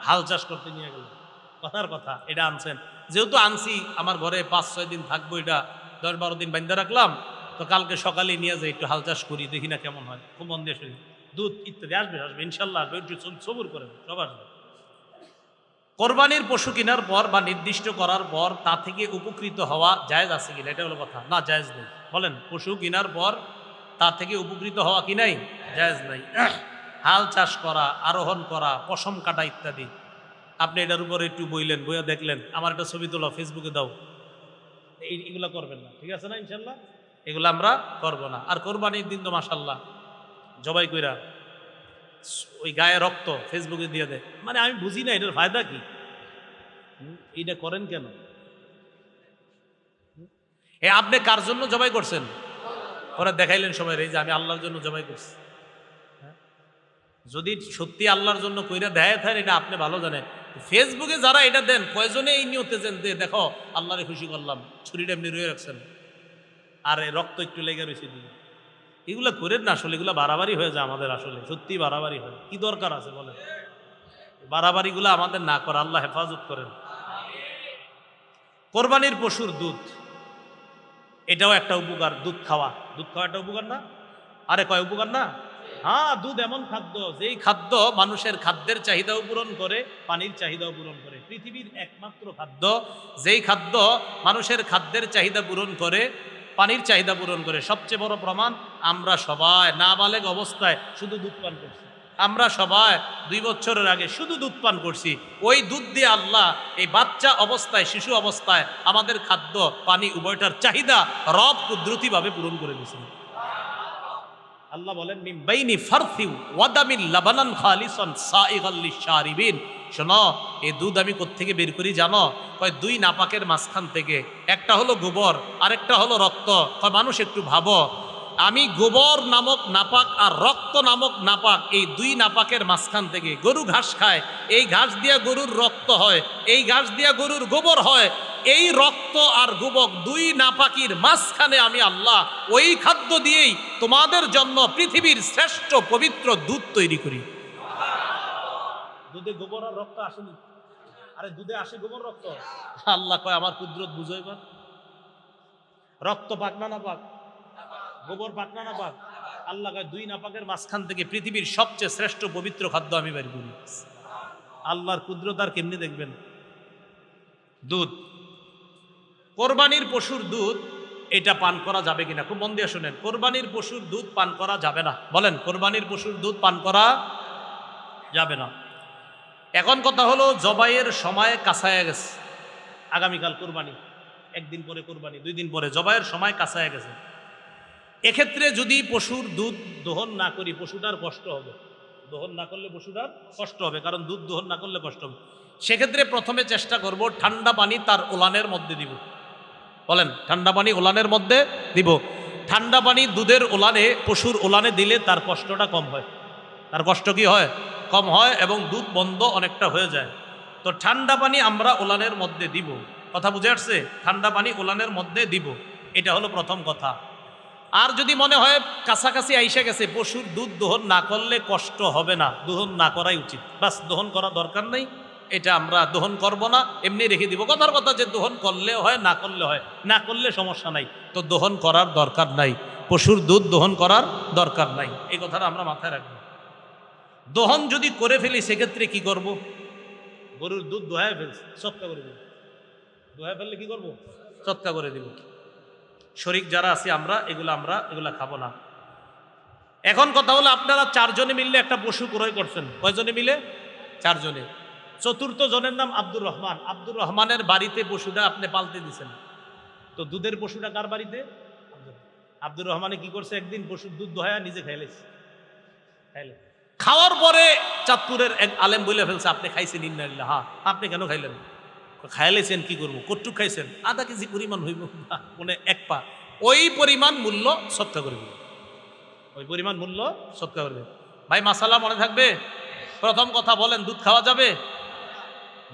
হাল চাষ করতে নিয়ে গেল, কথার কথা, এটা আনছেন, যেহেতু আনছি আমার ঘরে 5-6 দিন থাকবো, এটা 10-12 দিন বান্ধা রাখলাম, তো কালকে সকালে নিয়ে যাই একটু হাল চাষ করি, দেখি না কেমন হয়, খুব মন দিয়ে শুনি, দুধ ইত্যাদি আসবে, আসবে ইনশাল্লাহ আসবে, একটু সবুর করেন, সব আসবে। কোরবানির পশু কেনার পর বা নির্দিষ্ট করার পর তা থেকে উপকৃত হওয়া জায়েজ আছে কিনা, এটা হলো কথা। না, জায়েজ নেই। বলেন, পশু কেনার পর তা থেকে উপকৃত হওয়া কি নাই? জায়েজ নাই। হাল চাষ করা, আরোহণ করা, পশম কাটা ইত্যাদি, আপনি এটার উপরে একটু বইলেন, বইয়া দেখলেন, আমার একটা ছবি তোলা ফেসবুকে দাও, এগুলো করবেন না, ঠিক আছে না ইনশাল্লাহ? এগুলো আমরা করব না। আর কোরবানির দিন তো মাশাল্লাহ জবাই কইরা ওই গায়ে রক্ত ফেসবুকে দিয়ে দেয়, মানে আমি বুঝি না এটার ফায়দা কি, এইটা করেন কেন? আপনি কার জন্য জবাই করছেন? ওরা দেখাইলেন সবাই, এই যে আমি আল্লাহর জন্য জবাই করছি। যদি সত্যি আল্লাহর জন্য কইরা দেয় থাকেন, এটা আপনি ভালো জানেন। ফেসবুকে যারা এটা দেন, কয়জনে এই নিয়তে যে দেখো আল্লাহরে খুশি করলাম, ছুরিটা এমনি রয়ে রাখছেন আর রক্ত একটু লেগে রয়েছে দিকে, এগুলো করেন না আসলে, এগুলো বাড়াবাড়ি হয়ে যায় আমাদের, আসলে সত্যি বাড়াবাড়ি হয়। কি দরকার আছে বলেন? বাড়াবাড়িগুলো আমাদের না করা, আল্লাহ হেফাজত করেন। কোরবানির পশুর দুধ, এটাও একটা উপকার। দুধ খাওয়া একটা উপকার না? আরে কয় উপকার না? হ্যাঁ, দুধ এমন খাদ্য, যেই খাদ্য মানুষের খাদ্যের চাহিদাও পূরণ করে, পানির চাহিদাও পূরণ করে। পৃথিবীর একমাত্র খাদ্য যেই খাদ্য মানুষের খাদ্যের চাহিদা পূরণ করে, পানির চাহিদা পূরণ করে। সবচেয়ে বড় প্রমাণ, আমরা সবাই নাবালেগ অবস্থায় শুধু দুধ পান করছি। আমরা সবাই 2 বছরের আগে শুধু দুধ পান করছি। ওই দুধ দিয়ে আল্লাহ এই বাচ্চা অবস্থায়, শিশু অবস্থায় আমাদের খাদ্য পানি উভয়টার চাহিদা রব কুদরতিভাবে পূরণ করে দিয়েছেন। আল্লাহ বলেন, মিন বাইনি ফারথিউ ওয়া দামিন লাবানান খালিসান সাইগাল লিশারিবিন। শোনো, এই দুধ আমি কোত্থেকে বের করি জানো? কয় 2 নাপাকের মাঝখান থেকে, একটা হলো গোবর, আরেকটা হলো রক্ত। কয় মানুষ একটু ভাবো, আমি গোবর নামক নাপাক আর রক্ত নামক নাপাক, এই 2 নাপাকের মাঝখান থেকে গরু ঘাস খায়, এই ঘাস দিয়া গরুর রক্ত হয়, এই ঘাস দিয়া গরুর গোবর হয়, এই রক্ত আর গোবর 2 নাপাকির মাঝখানে আমি আল্লাহ ওই খাদ্য দিয়েই তোমাদের জন্য পৃথিবীর শ্রেষ্ঠ পবিত্র দুধ তৈরি করি। দুধে গোবর আর রক্ত আসেনি? আরে দুধে আসে গোবর রক্ত। আল্লাহ কয়, আমার কুদরত বুঝো এবার। রক্ত পাক না নাপাক? গোবর পাক না নাপাক? আল্লাহ কয় 2 নাপাকের মাঝখান থেকে পৃথিবীর সবচেয়ে শ্রেষ্ঠ পবিত্র খাদ্য আমি বের করি। আল্লাহর কুদরত আর কেমনি দেখবেন? দুধ, কোরবানির পশুর দুধ, এটা পান করা যাবে কিনা খুব মন দিয়ে শুনেন। কোরবানির পশুর দুধ পান করা যাবে না। বলেন, কোরবানির পশুর দুধ পান করা যাবে না। এখন কথা হলো, জবাইয়ের সময় কাছায় গেছে, আগামীকাল কোরবানি, 1 দিন পরে কোরবানি, 2 দিন পরে জবাইয়ের সময় কাছায় গেছে। এক্ষেত্রে যদি পশুর দুধ দহন না করি, পশুটার কষ্ট হবে। দহন না করলে পশুটার কষ্ট হবে, কারণ দুধ দহন না করলে কষ্ট হবে। সেক্ষেত্রে প্রথমে চেষ্টা করব ঠান্ডা পানি তার ওলানের মধ্যে দিব। বলেন, ঠান্ডা পানি ওলানের মধ্যে দিব। ঠান্ডা পানি দুধের ওলানে, পশুর ওলানে দিলে তার কষ্টটা কম হয়। তার কষ্ট কি হয়? কম হয়, এবং দুধ বন্ধ অনেকটা হয়ে যায়। তো ঠান্ডা পানি আমরা ওলানের মধ্যে দিব। কথা বুঝে আসছে? ঠান্ডা পানি ওলানের মধ্যে দিব, এটা হলো প্রথম কথা। আর যদি মনে হয় কাছাকাছি আইসা গেছে, পশুর দুধ দহন না করলে কষ্ট হবে না, দহন না করাই উচিত, বাস দহন করা দরকার নেই, এটা আমরা দহন করব না, এমনি রেখে দিব। কথার কথা যে দহন করলে হয়, না করলে হয়, না করলে সমস্যা নাই, তো দহন করার দরকার নাই, পশুর দুধ দহন করার দরকার নাই, এই কথাটা আমরা মাথায় রাখবো। দহন যদি করে ফেলি, সেক্ষেত্রে কি করব? গরুর দুধ দোহায় ফেলছি, চটকা করে দিব। দোহায় ফেললে কি করব? চটকা করে দিব। শরিক যারা আছি আমরা এগুলা খাবো না। এখন কথা হলো, আপনারা 4 জনে মিললে একটা পশু ক্রয় করছেন। কয়জনে মিলে? 4 জনে। চতুর্থ জনের নাম আব্দুর রহমান। আব্দুর রহমানের বাড়িতে পশুটা আপনি পালতে দিছেন। তো দুধের পশুটা কার বাড়িতে? আব্দুর রহমানে কি করছে, একদিন পশুর দুধ দোহায়া নিজে খাইলে। খাওয়ার পরে চাঁদপুরের এক আলেম বলে ফেলছে, আপনি খাইছেন? ইন্নালিল্লাহ। হ্যাঁ। আপনি কেন খাইলেন? খাইলেছেন কি করবো? কটুক খাইছেন? আধা কেজি পরিমাণ হইব, মানে 1 পা। ওই পরিমাণ মূল্য সৎকা করবে, ওই পরিমাণ মূল্য সৎকা করবে। ভাই মাসালা মনে থাকবে? প্রথম কথা বলেন, দুধ খাওয়া যাবে?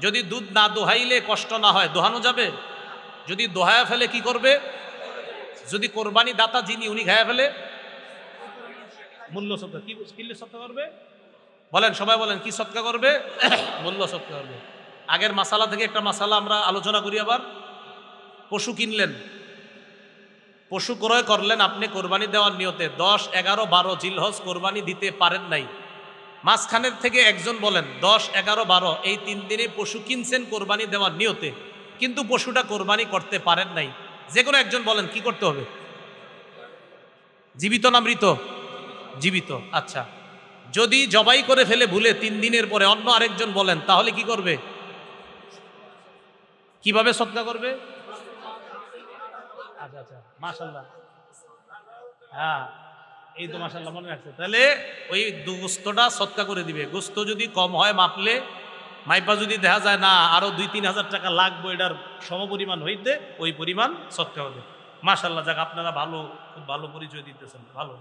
যদি দুধ না দোহাইলে কষ্ট না হয়, দোহানো যাবে? যদি দোহায়া ফেলে কি করবে? যদি কোরবানি দাতা যিনি উনি খায়া ফেলে, মূল্য সৎকা। কি কিনলে সৎকা করবে? বলেন, সবাই বলেন, কি সৎকা করবে? মূল্য সৎকা করবে। আগের মাসালা থেকে একটা মাসালা আমরা আলোচনা করি আবার। পশু কিনলেন, পশু ক্রয় করলেন আপনি কোরবানি দেওয়ার নিয়তে। 10, 11, 12 জিলহজ কোরবানি দিতে পারেন নাই। মাঝখানের থেকে একজন বলেন 10, 11, 12 এই 3 দিনে পশু কিনছেন কোরবানি দেওয়ার নিয়তে, কিন্তু পশুটা কোরবানি করতে পারেন নাই। যে কোনো একজন বলেন, কি করতে হবে? জীবিত না মৃত? জীবিত। আচ্ছা, যদি জবাই করে ফেলে ভুলে 3 দিনের পরে অন্য আরেকজন বলেন, তাহলে কি করবে? কিভাবে সৎকা করবে? আচ্ছা আচ্ছা, মাশাআল্লাহ। হ্যাঁ, এই তো মাশাআল্লাহ মনে রাখছে। তাহলে ওই গোস্তটা সৎকা করে দিবে। গোস্ত যদি কম হয় মাপলে, মাইপা যদি দেখা যায় না আরো 2-3 হাজার টাকা লাগবে এটার সমপরিমাণ হইতে, ওই পরিমাণ সৎকা হবে। মাশাআল্লাহ, যাক আপনারা ভালো, খুব ভালো পরিচয় দিতেছেন, ভালো।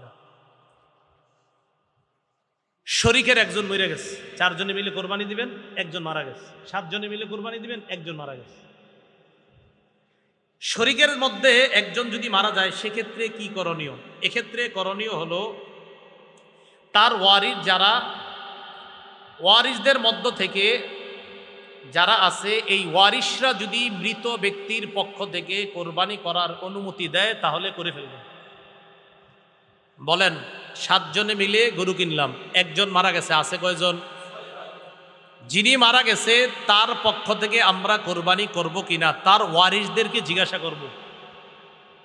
শরিকের একজন মরে গেছে, 4 জনে মিলে কোরবানি দিবেন, একজন মারা গেছে। 7 জনে মিলে কোরবানি দিবেন, একজন মারা গেছে। শরিকের মধ্যে একজন যদি মারা যায়, সেক্ষেত্রে কি করণীয়? এক্ষেত্রে করণীয় হলো, তার ওয়ারিস যারা, ওয়ারিসদের মধ্য থেকে যারা আছে, এই ওয়ারিসরা যদি মৃত ব্যক্তির পক্ষ থেকে কোরবানি করার অনুমতি দেয়, তাহলে করে ফেলবেন। বলেন, 7 জনে মিলে গরু কিনলাম, একজন মারা গেছে, আছে কয়জন? যিনি মারা গেছে তার পক্ষ থেকে আমরা কোরবানি করব কিনা, তার ওয়ারিসদেরকে জিজ্ঞাসা করব।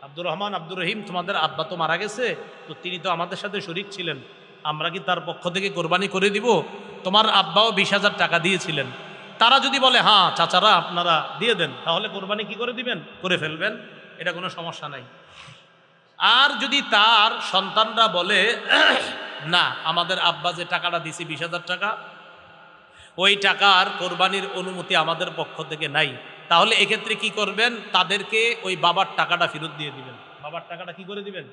আব্দুর রহমান, আব্দুর রহিম, তোমাদের আব্বা তো মারা গেছে, তো তিনি তো আমাদের সাথে শরীক ছিলেন, আমরা কি তার পক্ষ থেকে কোরবানি করে দিব? তোমার আব্বাও 20,000 টাকা দিয়েছিলেন। তারা যদি বলে হ্যাঁ চাচারা আপনারা দিয়ে দেন, তাহলে কোরবানি কি করে দিবেন? করে ফেলবেন, এটা কোনো সমস্যা নাই। আর যদি তার সন্তানরা বলে না, আমাদের আব্বা যে টাকাটা দিছি 20,000 টাকা, ওই টাকার কোরবানির অনুমতি আমাদের পক্ষ থেকে নাই, তাহলে এক্ষেত্রে কি করবেন? তাদেরকে ওই বাবার টাকাটা ফেরত দিয়ে দিবেন। বাবার টাকাটা কি করে দিবেন?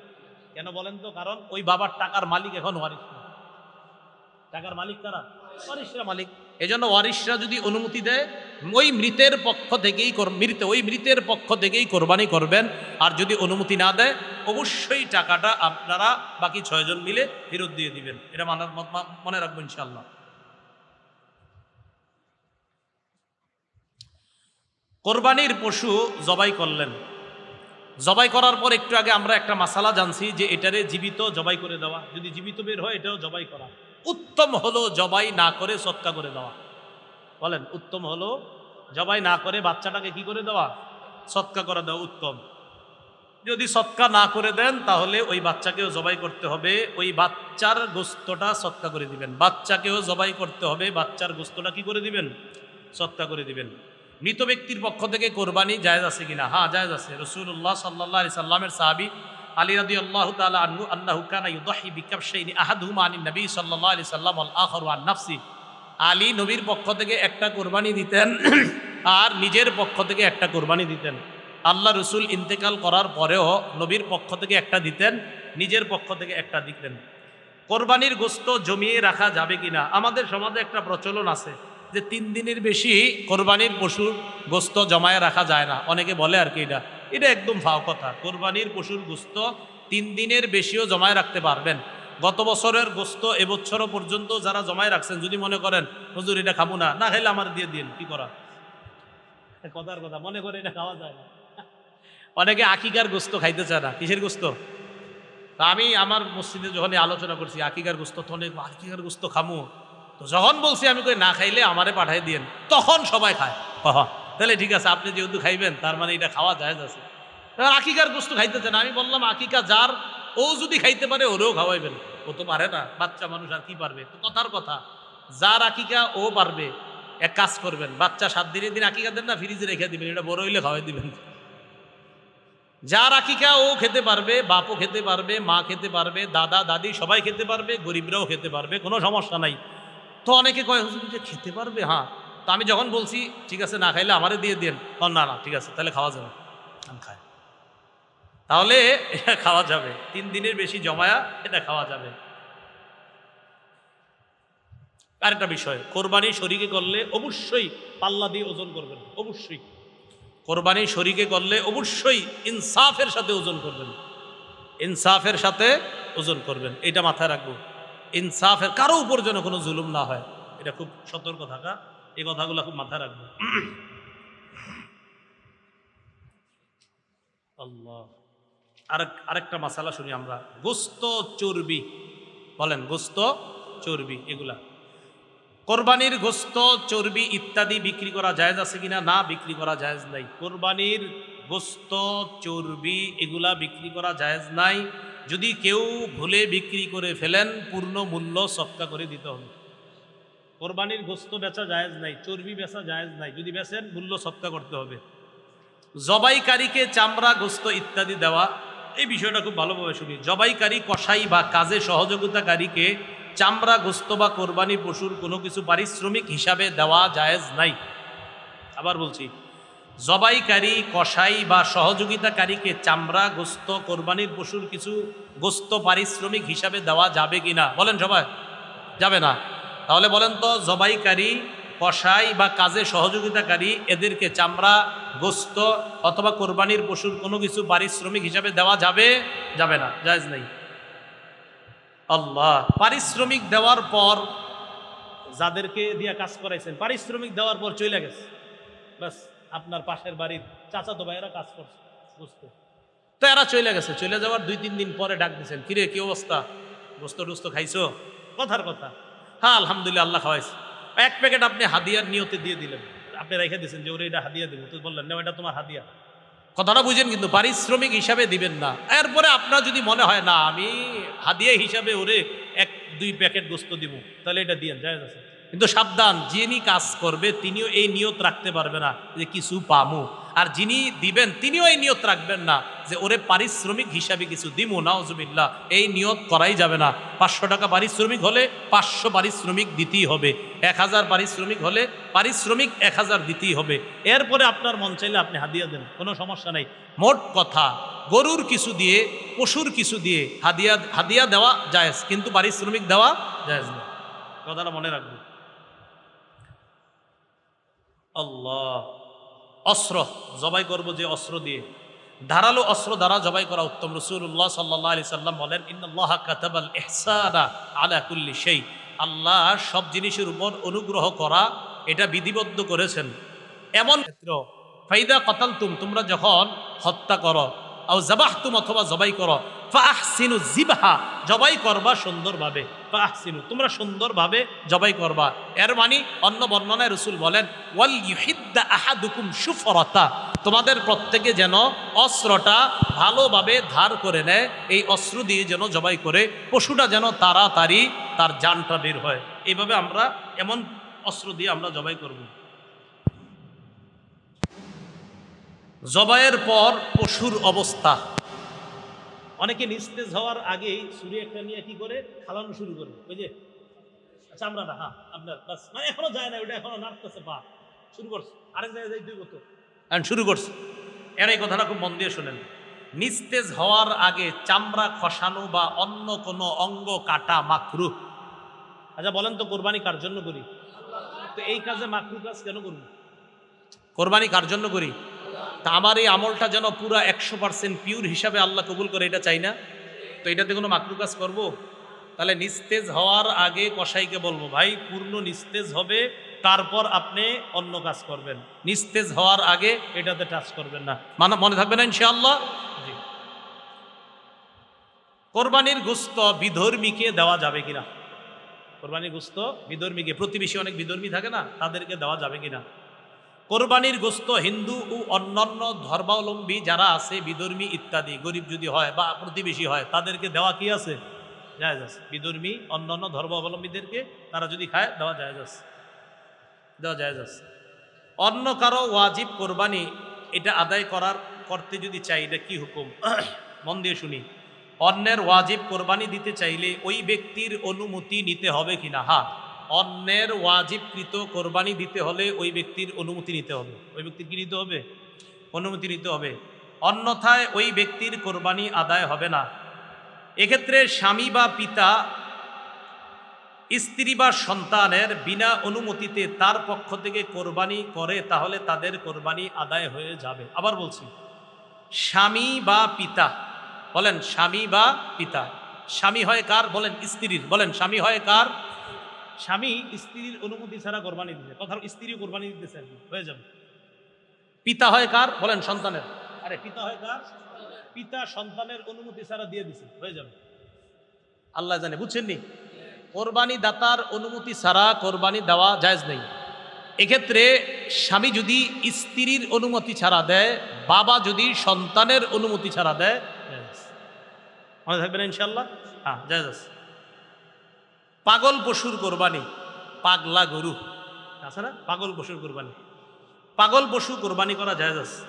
কেন বলেন তো? কারণ ওই বাবার টাকার মালিক এখন ওয়ারিস না। টাকার মালিক কারা? ওয়ারিসরা মালিক। এজন্য ওয়ারিসরা যদি অনুমতি দেয়, ওই মৃতের পক্ষ থেকেই ওই মৃতের পক্ষ থেকেই কোরবানি করবেন। আর যদি অনুমতি না দেয়, অবশ্যই টাকাটা আপনারা বাকি 6 জন মিলে ফেরত দিয়ে দিবেন। এটা মনে রাখবো ইনশাআল্লাহ। কোরবানির পশু জবাই করলেন, জবাই করার পর একটু আগে আমরা একটা মাসালা জানছি যে এটারে জীবিত জবাই করে দেওয়া। যদি জীবিত বের হয়, এটাও জবাই করা। উত্তম হলো জবাই না করে সৎকা করে দেওয়া। বলেন, উত্তম হলো জবাই না করে বাচ্চাটাকে কি করে দেওয়া? সৎকা করে দেওয়া উত্তম। যদি সৎকা না করে দেন, তাহলে ওই বাচ্চাকেও জবাই করতে হবে, ওই বাচ্চার গোস্তটা সৎকা করে দিবেন। বাচ্চাকেও জবাই করতে হবে, বাচ্চার গোস্তটা কি করে দিবেন? সৎকা করে দিবেন। মৃত ব্যক্তির পক্ষ থেকে কোরবানি জায়েজ আছে কিনা? হ্যাঁ, জায়েজ আছে। রাসূলুল্লাহ সাল্লাল্লাহু আলাইহি সাল্লামের সাহাবী আলী রাদিয়াল্লাহু তাআলা আনহু আন্নাহু কানা ইউদাহি বিকাবশাইনি আহাদুহুমা আনিন নবী সাল্লাল্লাহু আলাইহি সাল্লাম ওয়াল আখারু আন নাফসি। আলী নবীর পক্ষ থেকে একটা কোরবানি দিতেন, আর নিজের পক্ষ থেকে একটা কোরবানি দিতেন। আল্লাহ রসুল ইন্তেকাল করার পরেও নবীর পক্ষ থেকে একটা দিতেন, নিজের পক্ষ থেকে একটা দিতেন। কোরবানির গোস্ত জমিয়ে রাখা যাবে কিনা? আমাদের সমাজে একটা প্রচলন আছে যে 3 দিনের বেশি কোরবানির পশুর গোস্ত জমায়ে রাখা যায় না। অনেকে বলে আর কি, এটা একদম ফাও কথা। কোরবানির পশুর গোস্ত 3 দিনের বেশিও জমায়ে রাখতে পারবেন। গত বছরের গোস্ত এবছরও পর্যন্ত যারা জমায়ে রাখছেন, যদি মনে করেন হুজুর এটা খাবো না, না খাইলে আমার দিয়ে দিন, কি করা? কথার কথা, মনে করে এটা খাওয়া যায় না। অনেকে আকিকার গোস্ত খাইতে চায় না। কিসের গোস্ত? তা আমি আমার মসজিদে যখন আলোচনা করছি আকিকার গোস্ত, তখন আকিকার গোস্ত খামু, তো যখন বলছি আমি কই না খাইলে আমারে পাঠাই দিয়েন, তখন সবাই খায়। তাহলে ঠিক আছে, আপনি যেহেতু খাইবেন তার মানে এটা খাওয়া জায়েজ আছে। এবার আকিকার গোস্ত খাইতেছে না, আমি বললাম আকিকা যার, ও যদি খাইতে পারে ওরেও খাওয়াইবেন। ও তো পারে না, বাচ্চা মানুষ আর কি পারবে, তো কথার কথা, যার আকিকা ও পারবে। এক কাজ করবেন, বাচ্চা 7 দিনের দিন আকিকা দেন না, ফ্রিজে রেখে দিবেন, এটা বড় হইলে খাওয়াই দিবেন। যার আকিকা ও খেতে পারবে, বাপও খেতে পারবে, মা খেতে পারবে, দাদা দাদি সবাই খেতে পারবে, গরিবরাও খেতে পারবে, কোনো সমস্যা নাই। তো অনেকে কয় হুজুর যে খেতে পারবে, হ্যাঁ। তো আমি যখন বলছি ঠিক আছে না খাইলে আমারে দিয়ে দেন, না না ঠিক আছে তাহলে খাওয়া যাবে, আমি খাই, তাহলে এটা খাওয়া যাবে, 3 দিনের বেশি জমায়া এটা খাওয়া যাবে। আরেকটা বিষয়, কোরবানি শরীকে করলে অবশ্যই পাল্লা দিয়ে ওজন করবেন, অবশ্যই কোরবানি শরীকে করলে অবশ্যই ইনসাফের সাথে ওজন করবেন, ইনসাফের সাথে ওজন করবেন, এটা মাথায় রাখবো। ইনসাফের, কারো উপর যেন কোনো জুলুম না হয়, এটা খুব সতর্ক থাকা, এই কথাগুলো খুব মাথায় রাখবো। আল্লাহ, আরেকটা মাসালা শুনি আমরা, গোস্ত চর্বি, বলেন গোস্ত চর্বি, এগুলা কোরবানির গোস্ত চর্বি ইত্যাদি বিক্রি করা জায়েজ আছে কিনা? না, বিক্রি করা জায়েজ নাই। কোরবানির গোস্ত চর্বি এগুলা বিক্রি করা জায়েজ নাই। যদি কেউ ভুলে বিক্রি করে ফেলেন, পূর্ণ মূল্য সদকা করে দিতে হবে। কোরবানির গোস্ত বেচা জায়েজ নাই, চর্বি বেচা জায়েজ নাই, যদি বেচেন মূল্য সদকা করতে হবে। জবাইকারীকে চামড়া গোস্ত ইত্যাদি দেওয়া, এই বিষয়টা খুব ভালোভাবে শুনি। জবাইকারী, কসাই বা কাজে সহযোগিতাকারীকে চামড়া গোস্ত বা কোরবানি পশুর কোনো কিছু পারিশ্রমিক হিসাবে দেওয়া জায়েজ নাই। আবার বলছি, জবাইকারী, কসাই বা সহযোগিতাকারীকে চামড়া গোস্ত কোরবানির পশুর কিছু গোস্ত পারিশ্রমিক হিসাবে দেওয়া যাবে কিনা? বলেন সবাই, যাবে না। তাহলে বলেন তো, জবাইকারী, কসাই বা কাজে সহযোগিতাকারী এদেরকে চামড়া গোস্ত অথবা কোরবানির পশুর কোনো কিছু পারিশ্রমিক হিসাবে দেওয়া যাবে? যাবে না, জায়েজ নেই। আল্লাহ, পারিশ্রমিক দেওয়ার পর যাদেরকে দিয়ে কাজ করাইছেন, পারিশ্রমিক দেওয়ার পর চলে গেছে, বাস আপনার পাশের বাড়ির চাচাতো ভাইয়েরা কাজ করছে বুঝতে, তো এরা চলে গেছে, চলে যাওয়ার 2-3 দিন পরে ডাক দিচ্ছেন, কিরে কি অবস্থা, গোস্ত টোস্ত খাইছো? কথার কথা, হ্যাঁ আলহামদুলিল্লাহ আল্লাহ খাওয়াইছে। 1 প্যাকেট আপনি হাদিয়ার নিয়তে দিয়ে দিলেন, আপনি রেখে দিয়েছেন যে ওরে এটা হাদিয়া দেবো, তো বললেন না এটা তোমার হাদিয়া। কথাটা বুঝেন, কিন্তু পারিশ্রমিক হিসাবে দিবেন না। এরপরে আপনার যদি মনে হয় না আমি হাদিয়া হিসাবে ওরে 1-2 প্যাকেট গোস্ত দিব, তাহলে এটা দিয়ে জায়েজ আছে। কিন্তু সাবধান, যিনি কাজ করবে তিনিও এই নিয়ত রাখতে পারবে না যে কিছু পামু, আর যিনি দিবেন তিনিও এই নিয়ত রাখবেন না যে ওরে পারিশ্রমিক হিসাবে কিছু দিমু, নাউজুবিল্লাহ, এই নিয়ত করাই যাবে না। 500 টাকা পারিশ্রমিক হলে 500 পারিশ্রমিক দিতেই হবে, 1000 পারিশ্রমিক হলে পারিশ্রমিক 1000 দিতেই হবে। এরপরে আপনার মন চাইলে আপনি হাদিয়া দেন, কোনো সমস্যা নাই। মোট কথা, গরুর কিছু দিয়ে, পশুর কিছু দিয়ে হাদিয়া দেওয়া জায়েজ, কিন্তু পারিশ্রমিক দেওয়া জায়েজ না, কথাটা মনে রাখবেন। আল্লাহ, অস্ত্র জবাই করব যে অস্ত্র দিয়ে, ধারালো অস্ত্র দ্বারা জবাই করা উত্তম। রাসূলুল্লাহ সাল্লাল্লাহু আলাইহি সাল্লাম বলেন, ইন্নাল্লাহা কাতাবাল ইহসানা আলা কুল্লি শাই, আল্লাহ সব জিনিসের উপর অনুগ্রহ করা এটা বিধিবদ্ধ করেছেন। এমন ক্ষেত্র, ফাইদা কাতালতুম, তোমরা যখন হত্যা করো, আও যাবাহতুম, অথবা জবাই করো, ফাহসিনু জিবহা, জবাই করবা সুন্দরভাবে, ফাহসিনু, তোমরা সুন্দরভাবে জবাই করবা। এর মানে অন্য বর্ণনায় রাসূল বলেন, ওয়াল ইউহিদ্দা আহাদুকুম শুফরাতা, তোমাদের প্রত্যেকে যেন অস্ত্রটা ভালোভাবে ধার করে নেয়, এই অস্ত্র দিয়ে যেন জবাই করে, পশুটা যেন তাড়াতাড়ি তার জানটা বের হয়। এইভাবে আমরা এমন অস্ত্র দিয়ে আমরা জবাই করব। জবাইয়ের পর পশুর অবস্থা, অনেকে নিস্তেজ হওয়ার আগেই ছুরি একটা নিয়ে কি করে খালানো শুরু করে, ওই যে চামড়াটা, হ্যাঁ আপনার বাস, মানে এখনো যায় না, ওটা এখনো নাড়তেছে, পা শুরু করছে, আরেক জায়গায় যাই 2 বছর শুরু করছে। এর এই কথাটা খুব মন দিয়ে শোনেন, নিস্তেজ হওয়ার আগে চামড়া খসানো বা অন্য কোনো অঙ্গ কাটা মাকরুহ। আচ্ছা বলেন তো, কোরবানি কার জন্য করি? তো এই কাজে মাকরুহ কাজ কেন করব? কোরবানি কার জন্য করি? তা আমার এই আমলটা যেন পুরা 100% পিওর হিসাবে আল্লাহ কবুল করে, এটা চাই না। তো এটাতে কোনো মাকরুহ কাজ করব? তাহলে নিস্তেজ হওয়ার আগে কসাইকে বলবো, ভাই পূর্ণ নিস্তেজ হবে, তারপর আপনি অন্য কাজ করবেন, নিস্তেজ হওয়ার আগে এটাতে টাচ করবেন না, মানে মনে থাকবে না ইনশাআল্লাহ। জি। কোরবানির গোস্ত বিধর্মীকে দেওয়া যাবে কিনা? কোরবানির গোস্ত বিধর্মীকে, প্রতিবেশী অনেক বিধর্মী থাকে না, তাদেরকে দেওয়া যাবে কিনা? কোরবানির গোস্ত হিন্দু ও অন্যান্য ধর্মাবলম্বী যারা আছে, বিধর্মী ইত্যাদি, গরিব যদি হয় বা প্রতিবেশী হয়, তাদেরকে দেওয়া কি আছে? জায়েজ আছে। বিধর্মী অন্যান্য ধর্মাবলম্বীদেরকে তারা যদি খায়, দেওয়া জায়েজ আছে, দেওয়া জায়েজ আছে। অন্য কারো ওয়াজিব কোরবানি এটা আদায় করতে যদি চাই, এটা কি হুকুম? মন দিয়ে শুনি। অন্যের ওয়াজিব কোরবানি দিতে চাইলে ওই ব্যক্তির অনুমতি নিতে হবে কিনা? হ্যাঁ, অন্যের ওয়াজিবকৃত কোরবানি দিতে হলে ওই ব্যক্তির অনুমতি নিতে হবে। ওই ব্যক্তির কি নিতে হবে? অনুমতি নিতে হবে, অন্যথায় ওই ব্যক্তির কোরবানি আদায় হবে না। এক্ষেত্রে স্বামী বা পিতা স্ত্রী বা সন্তানের বিনা অনুমতিতে তার পক্ষ থেকে কোরবানি করে, তাহলে তাদের কোরবানি আদায় হয়ে যাবে। আবার বলছি, স্বামী বা পিতা, বলেন স্বামী বা পিতা। স্বামী হয় কার? বলেন স্ত্রীর। বলেন স্বামী হয় কার? স্বামী স্ত্রীর অনুমতি ছাড়া কোরবানি দিতে, কথা স্ত্রী কোরবানি দিতেছে, হয়ে যাবে। পিতা হয় কার? বলেন সন্তানের। আরে পিতা হয় কার? পিতা সন্তানের অনুমতি ছাড়া দিয়ে দিছে, হয়ে যাবে। আল্লাহ জানে, বুঝছেননি? কোরবানি দাতার অনুমতি ছাড়া কোরবানি দেওয়া জায়েজ নেই। এক্ষেত্রে স্বামী যদি স্ত্রীর অনুমতি ছাড়া দেয়, বাবা যদি সন্তানের অনুমতি ছাড়া দেয়, জায়েজ। মনে থাকবে না ইনশাল্লাহ? হ্যাঁ, জায়েজ আছে। পাগল পশুর কোরবানি, পাগলা গরু আছে না, পাগল পশুর কোরবানি, পাগল পশু কোরবানি করা জায়েজ আছে।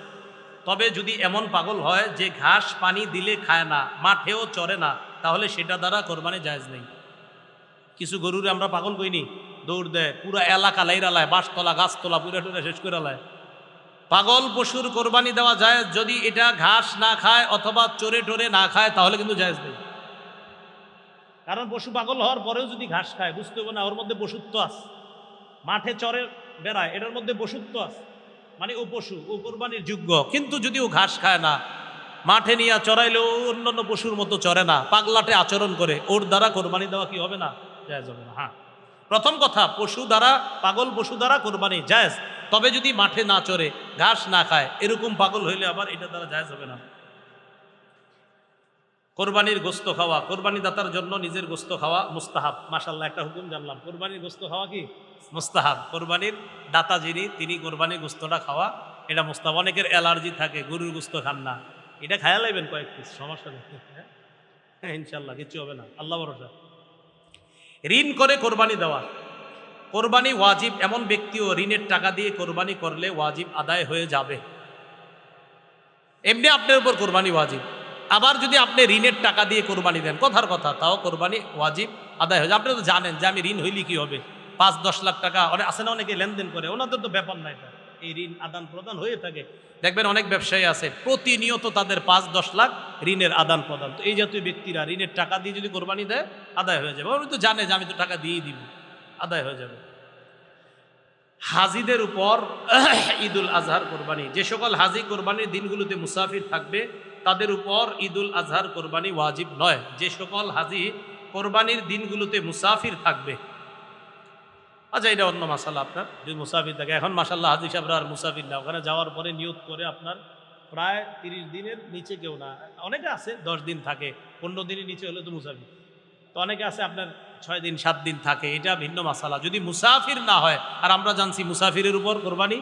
তবে যদি এমন পাগল হয় যে ঘাস পানি দিলে খায় না, মাঠেও চরে না, তাহলে সেটা দ্বারা কোরবানি জায়েজ নেই। কিছু গরুরে আমরা পাগল কইনি, দৌড় দেয়, পুরা এলাকা লাইরালায়, বাঁশতলা গাছতলা পুরা টুরা শেষ করে লায়। পাগল পশুর কোরবানি দেওয়া জায়েজ যদি এটা ঘাস না খায় অথবা চরে টোরে না খায়, তাহলে কিন্তু জায়েজ নেই। কারণ পশু পাগল হওয়ার পরেও যদি ঘাস খায়, বুঝতে হবে না ওর মধ্যে পশুত্ব আছে। মাঠে চরে বেড়ায়, এটার মধ্যে পশুত্ব আছে, মানে ও পশু, ও কোরবানির যোগ্য। কিন্তু যদি ও ঘাস খায় না, মাঠে নিয়ে চড়াইলেও অন্যান্য পশুর মতো চড়ে না, পাগলাটে আচরণ করে, ওর দ্বারা কোরবানি দেওয়া কি হবে না? জায়েজ হবে না। হ্যাঁ, প্রথম কথা, পশু দ্বারা, পাগল পশু দ্বারা কোরবানি জায়েজ। তবে যদি মাঠে না চড়ে, ঘাস না খায়, এরকম পাগল হইলে আবার এটা দ্বারা জায়েজ হবে না। কোরবানির গোস্ত খাওয়া, কোরবানি দাতার জন্য নিজের গোস্ত খাওয়া মুস্তাহাব। মাশাআল্লাহ, একটা হুকুম জানলাম, কোরবানির গোস্ত খাওয়া কি মুস্তাহাব। কোরবানির দাতা যিনি, তিনি কোরবানির গোস্তটা খাওয়া এটা মুস্তাহাব। অনেকের অ্যালার্জি থাকে, গরুর গোস্ত খান না, এটা খায়া লাইবেন কয়েক পিস, সমস্যা নেই। হ্যাঁ, ইনশাল্লাহ কিচ্ছু হবে না, আল্লাহ ভরসা। ঋণ করে কোরবানি দেওয়া, কোরবানি ওয়াজিব এমন ব্যক্তিও ঋণের টাকা দিয়ে কোরবানি করলে ওয়াজিব আদায় হয়ে যাবে। এমনি আপনার উপর কোরবানি ওয়াজিব, আবার যদি আপনি ঋণের টাকা দিয়ে কোরবানি দেন, কথার কথা, তাও কোরবানি ওয়াজিব আদায় হয়ে যাবে। আপনি তো জানেন যে আমি ঋণ হইলে কি হবে, 5-10 লাখ টাকা অনেক আছে না, অনেকে লেনদেন করে, ওনাদের তো ব্যাপার নাই, এই ঋণ আদান প্রদান হয়ে থাকে। দেখবেন অনেক ব্যবসায়ী আছে প্রতিনিয়ত তাদের 5-10 লাখ ঋণের আদান প্রদান। তো এই জাতীয় ব্যক্তিরা ঋণের টাকা দিয়ে যদি কোরবানি দেয়, আদায় হয়ে যাবে। উনি তো জানে যে আমি তো টাকা দিয়েই দিব, আদায় হয়ে যাবে। হাজিদের উপর ঈদুল আজহার কোরবানি, যে সকল হাজি কোরবানির দিনগুলোতে মুসাফির থাকবে তাদের উপর ঈদুল আজহার কোরবানি ওয়াজিব নয়। যে সকল হাজি কোরবানির দিনগুলোতে মুসাফির থাকবে, আচ্ছা এটা অন্য মাসালা। আপনার যদি মুসাফির থাকে, এখন মাসাল্লাহ হাজি সাহেবরা আর মুসাফির না, ওখানে যাওয়ার পরে নিয়ত করে আপনার প্রায় 30 দিনের নিচে কেউ না, অনেকে আছে 10 দিন থাকে, 15 দিনের নিচে হলে তো মুসাফির। তো অনেকে আছে আপনার 6 দিন 7 দিন থাকে, এটা ভিন্ন মাসালা। যদি মুসাফির না হয়, আর আমরা জানছি মুসাফিরের উপর কোরবানি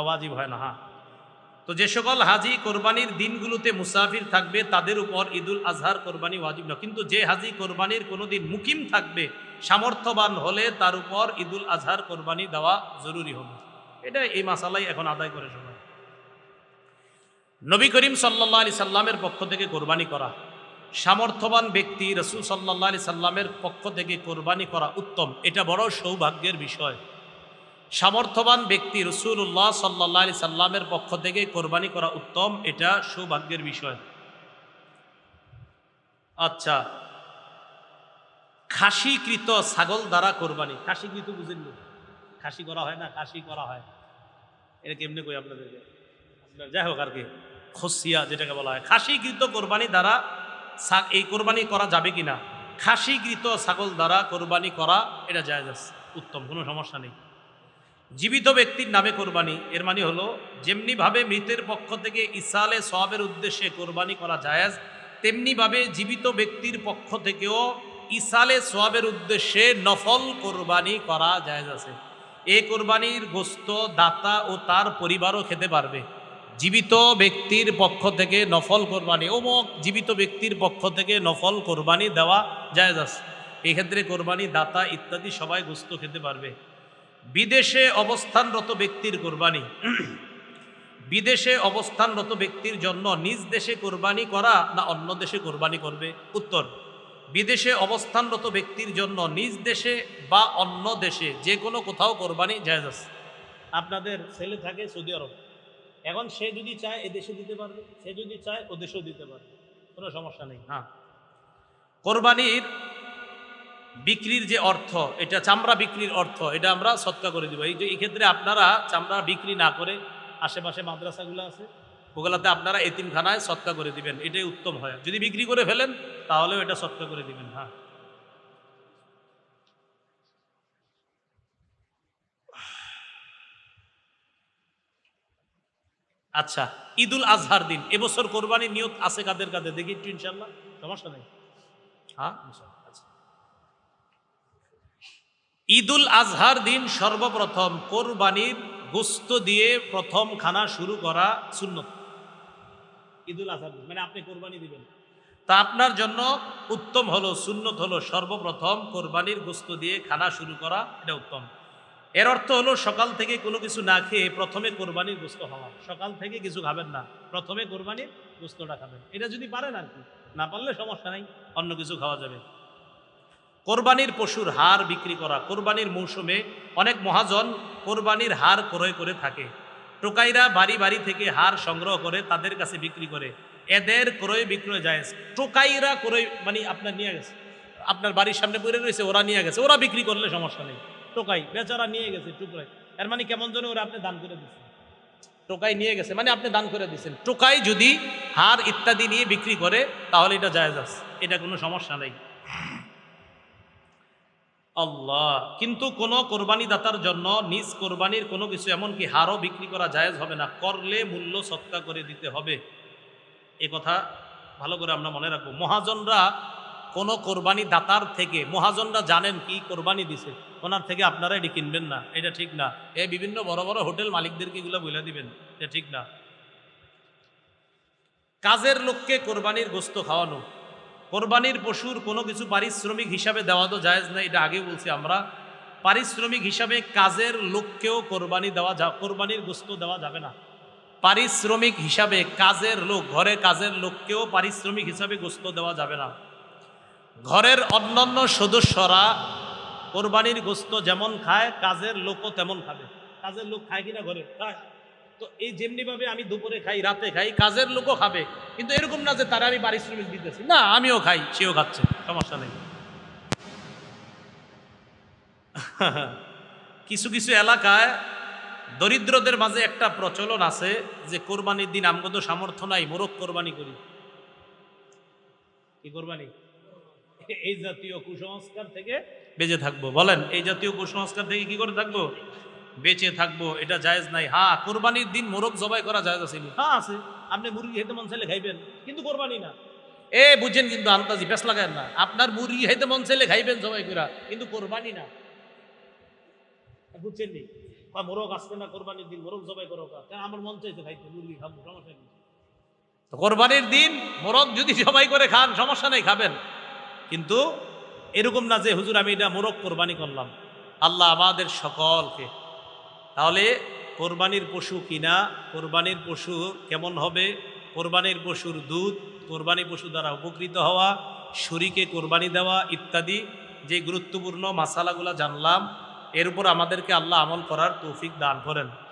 ওয়াজিব হয় না। হ্যাঁ, তো যে সকল হাজি কোরবানির দিনগুলোতে মুসাফির থাকবে তাদের উপর ঈদুল আজহার কোরবানি ওয়াজিব না। কিন্তু যে হাজি কোরবানির কোনোদিন মুকিম থাকবে, সামর্থ্যবান হলে তার উপর ঈদুল আজহার কোরবানি দেওয়া জরুরি হবে। এটা এই মাসালাই এখন আদায় করে সবাই। নবী করিম সাল্লাল্লাহু আলাইহি সাল্লামের পক্ষ থেকে কোরবানি করা, সামর্থ্যবান ব্যক্তি রাসূল সাল্লাল্লাহু আলাইহি সাল্লামের পক্ষ থেকে কোরবানি করা উত্তম, এটা বড় সৌভাগ্যের বিষয়। সামর্থ্যবান ব্যক্তি রাসূলুল্লাহ সাল্লাল্লাহু আলাইহি সাল্লামের পক্ষ থেকে কোরবানি করা উত্তম, এটা সৌভাগ্যের বিষয়। আচ্ছা, খাসিকৃত ছাগল দ্বারা কোরবানি, খাসিকৃত বুঝেন না, খাসি করা হয় না, খাসি করা হয়, এটা কেমনে কই আপনাদেরকে, যাই হোক আর কি, খসিয়া যেটাকে বলা হয়, খাসিকৃত কোরবানি দ্বারা এই কোরবানি করা যাবে কিনা? খাসিকৃত ছাগল দ্বারা কোরবানি করা এটা জায়েজ আছে, উত্তম, কোনো সমস্যা নেই। জীবিত ব্যক্তির নামে কোরবানি, এর মানে হলো যেমনিভাবে মৃতের পক্ষ থেকে ইসালে সওয়াবের উদ্দেশ্যে কোরবানি করা জায়েজ, তেমনিভাবে জীবিত ব্যক্তির পক্ষ থেকেও ইসালে সওয়াবের উদ্দেশ্যে নফল কোরবানি করা জায়েজ আছে। এই কোরবানির গোস্ত দাতা ও তার পরিবারও খেতে পারবে। জীবিত ব্যক্তির পক্ষ থেকে নফল কোরবানি, অমুক জীবিত ব্যক্তির পক্ষ থেকে নফল কোরবানি দেওয়া জায়েজ আছে। এক্ষেত্রে কোরবানি দাতা ইত্যাদি সবাই গোস্ত খেতে পারবে। বিদেশে অবস্থানরত ব্যক্তির কোরবানি, বিদেশে অবস্থানরত ব্যক্তির জন্য নিজ দেশে কোরবানি করা না অন্য দেশে কোরবানি করবে? উত্তর, বিদেশে অবস্থানরত ব্যক্তির জন্য নিজ দেশে বা অন্য দেশে যে কোনো কোথাও কোরবানি জায়েজ আছে। আপনাদের ছেলে থাকে সৌদি আরব, এখন সে যদি চায় এ দেশে দিতে পারবে, সে যদি চায় ও দেশেও দিতে পারবে, কোনো সমস্যা নেই। হ্যাঁ, কোরবানির বিক্রির যে অর্থ, এটা চামড়া বিক্রির অর্থ, এটা আমরা সৎকা করে দিব। এই যে এই ক্ষেত্রে আপনারা চামড়া বিক্রি না করে আশেপাশে মাদ্রাসাগুলো আছে ওগুলাতে আপনারা এতিমখানায় সৎকা করে দিবেন, এটাই উত্তম হয়। যদি বিক্রি করে ফেলেন তাহলেও এটা সৎকা করে দিবেন। হ্যাঁ, আচ্ছা, ঈদুল আজহার দিন এবছর কোরবানির নিয়ত আছে কাদের কাদের দেখি একটু, ইনশাল্লাহ, সমস্যা নেই। হ্যাঁ, আচ্ছা, ঈদুল আজহার দিন সর্বপ্রথম কোরবানির গোস্ত দিয়ে প্রথম খানা শুরু করা সুন্নত। ঈদুল আজহার দিন মানে আপনি কোরবানি দিবেন, তা আপনার জন্য উত্তম হলো, সুন্নত হলো সর্বপ্রথম কোরবানির গোস্ত দিয়ে খানা শুরু করা, এটা উত্তম। এর অর্থ হলো সকাল থেকে কোনো কিছু না খেয়ে প্রথমে কোরবানির গোস্ত খাওয়া। সকাল থেকে কিছু খাবেন না, প্রথমে কোরবানির গোস্তটা খাবেন। এটা যদি পারেন আর কি, না পারলে সমস্যা নাই, অন্য কিছু খাওয়া যাবে। কোরবানির পশুর হাড় বিক্রি করা, কোরবানির মৌসুমে অনেক মহাজন কোরবানির হাড় ক্রয় করে থাকে। টোকাইরা বাড়ি বাড়ি থেকে হাড় সংগ্রহ করে তাদের কাছে বিক্রি করে, এদের ক্রয় বিক্রয় জায়েজ। টোকাইরা ক্রয় মানে আপনার নিয়ে গেছে, আপনার বাড়ির সামনে পড়ে রয়েছে, ওরা নিয়ে গেছে, ওরা বিক্রি করলে সমস্যা নেই। টোকাই বেচারা নিয়ে গেছে টুকরাই, এর মানে কেমন যেন ওরা আপনি দান করে দিচ্ছেন। টোকাই নিয়ে গেছে মানে আপনি দান করে দিচ্ছেন। টোকাই যদি হাড় ইত্যাদি নিয়ে বিক্রি করে তাহলে এটা জায়েজ আছে, এটা কোনো সমস্যা নেই। আল্লাহ, কিন্তু কোন কোরবানি দাতার জন্য নিজ কোরবানির কোনো কিছু এমনকি হারও বিক্রি করা জায়েজ হবে না, করলে মূল্য সৎকা করে দিতে হবে। এ কথা ভালো করে আমরা মনে রাখবো। মহাজনরা কোনো কোরবানি দাতার থেকে, মহাজনরা জানেন কি কোরবানি দিছে, ওনার থেকে আপনারা এটি কিনবেন না, এটা ঠিক না। এই বিভিন্ন বড় বড় হোটেল মালিকদেরকে এগুলো বলে দিবেন, এটা ঠিক না। কাজের লোককে কোরবানির গোস্ত খাওয়ানো, কোরবানির পশুর কোনো কিছু পারিশ্রমিক হিসাবে দেওয়া তো জায়েজ না, এটা আগে বলছি আমরা। পারিশ্রমিক হিসাবে কাজের লোককেও কোরবানি দেওয়া কোরবানির গোস্ত দেওয়া যাবে না। পারিশ্রমিক হিসাবে কাজের লোক, ঘরে কাজের লোককেও পারিশ্রমিক হিসাবে গোস্ত দেওয়া যাবে না। ঘরের অন্যান্য সদস্যরা কোরবানির গোস্ত যেমন খায় কাজের লোকও তেমন খাবে। কাজের লোক খায় কিনা ঘরে? খায়। তো এই যেমনিভাবে আমি দুপুরে খাই, রাতে খাই, কাজের লোকও খাবে, কিন্তু এরকম না যে তারা আমি পারিশ্রমিক দিতেছি, না, আমিও খাই, সেও খাচ্ছে, সমস্যা নেই। কিছু কিছু এলাকায় দরিদ্রদের মাঝে একটা প্রচলন আছে যে কোরবানির দিন আমগো তো সামর্থ্য নাই, মোরগ কোরবানি করি। কি কোরবানি? এই জাতীয় কুসংস্কার থেকে বেঁচে থাকবো। বলেন, এই জাতীয় কুসংস্কার থেকে কি করে থাকবো? বেঁচে থাকবো, এটা জায়েজ নাই। হ্যাঁ, কোরবানির দিন মোরগ জবাই করা জায়েজ আছে, হ্যাঁ আছে। আপনি মুরগি খাইতে মন চাইলে খাইবেন, কিন্তু কোরবানি না। এ বুঝছেন, কিন্তু আন্দাজি পেশ লাগায় না। আপনার মুরগি খাইতে মন চাইলে খাইবেন জবাই করা, কিন্তু কোরবানি না। বুঝছেন নি? মোরগ আসবে না কোরবানির দিন, মোরগ জবাই করো, আমার মন চাইছে খাইতে, মুরগি খাবো, সমস্যা নেই। কোরবানির দিন মোরগ যদি জবাই করে খান সমস্যা নেই, খাবেন, কিন্তু এরকম না যে হুজুর আমি এটা মোরগ কোরবানি করলাম। আল্লাহ আমাদের সকলকে, তাহলে কোরবানির পশু কিনা, কোরবানির পশু কেমন হবে, কোরবানির পশুর দুধ, কোরবানি পশু দ্বারা উপকৃত হওয়া, শরীকে কোরবানি দেওয়া ইত্যাদি যে গুরুত্বপূর্ণ মাসালাগুলো জানলাম, এর উপর আমাদেরকে আল্লাহ আমল করার তৌফিক দান করেন।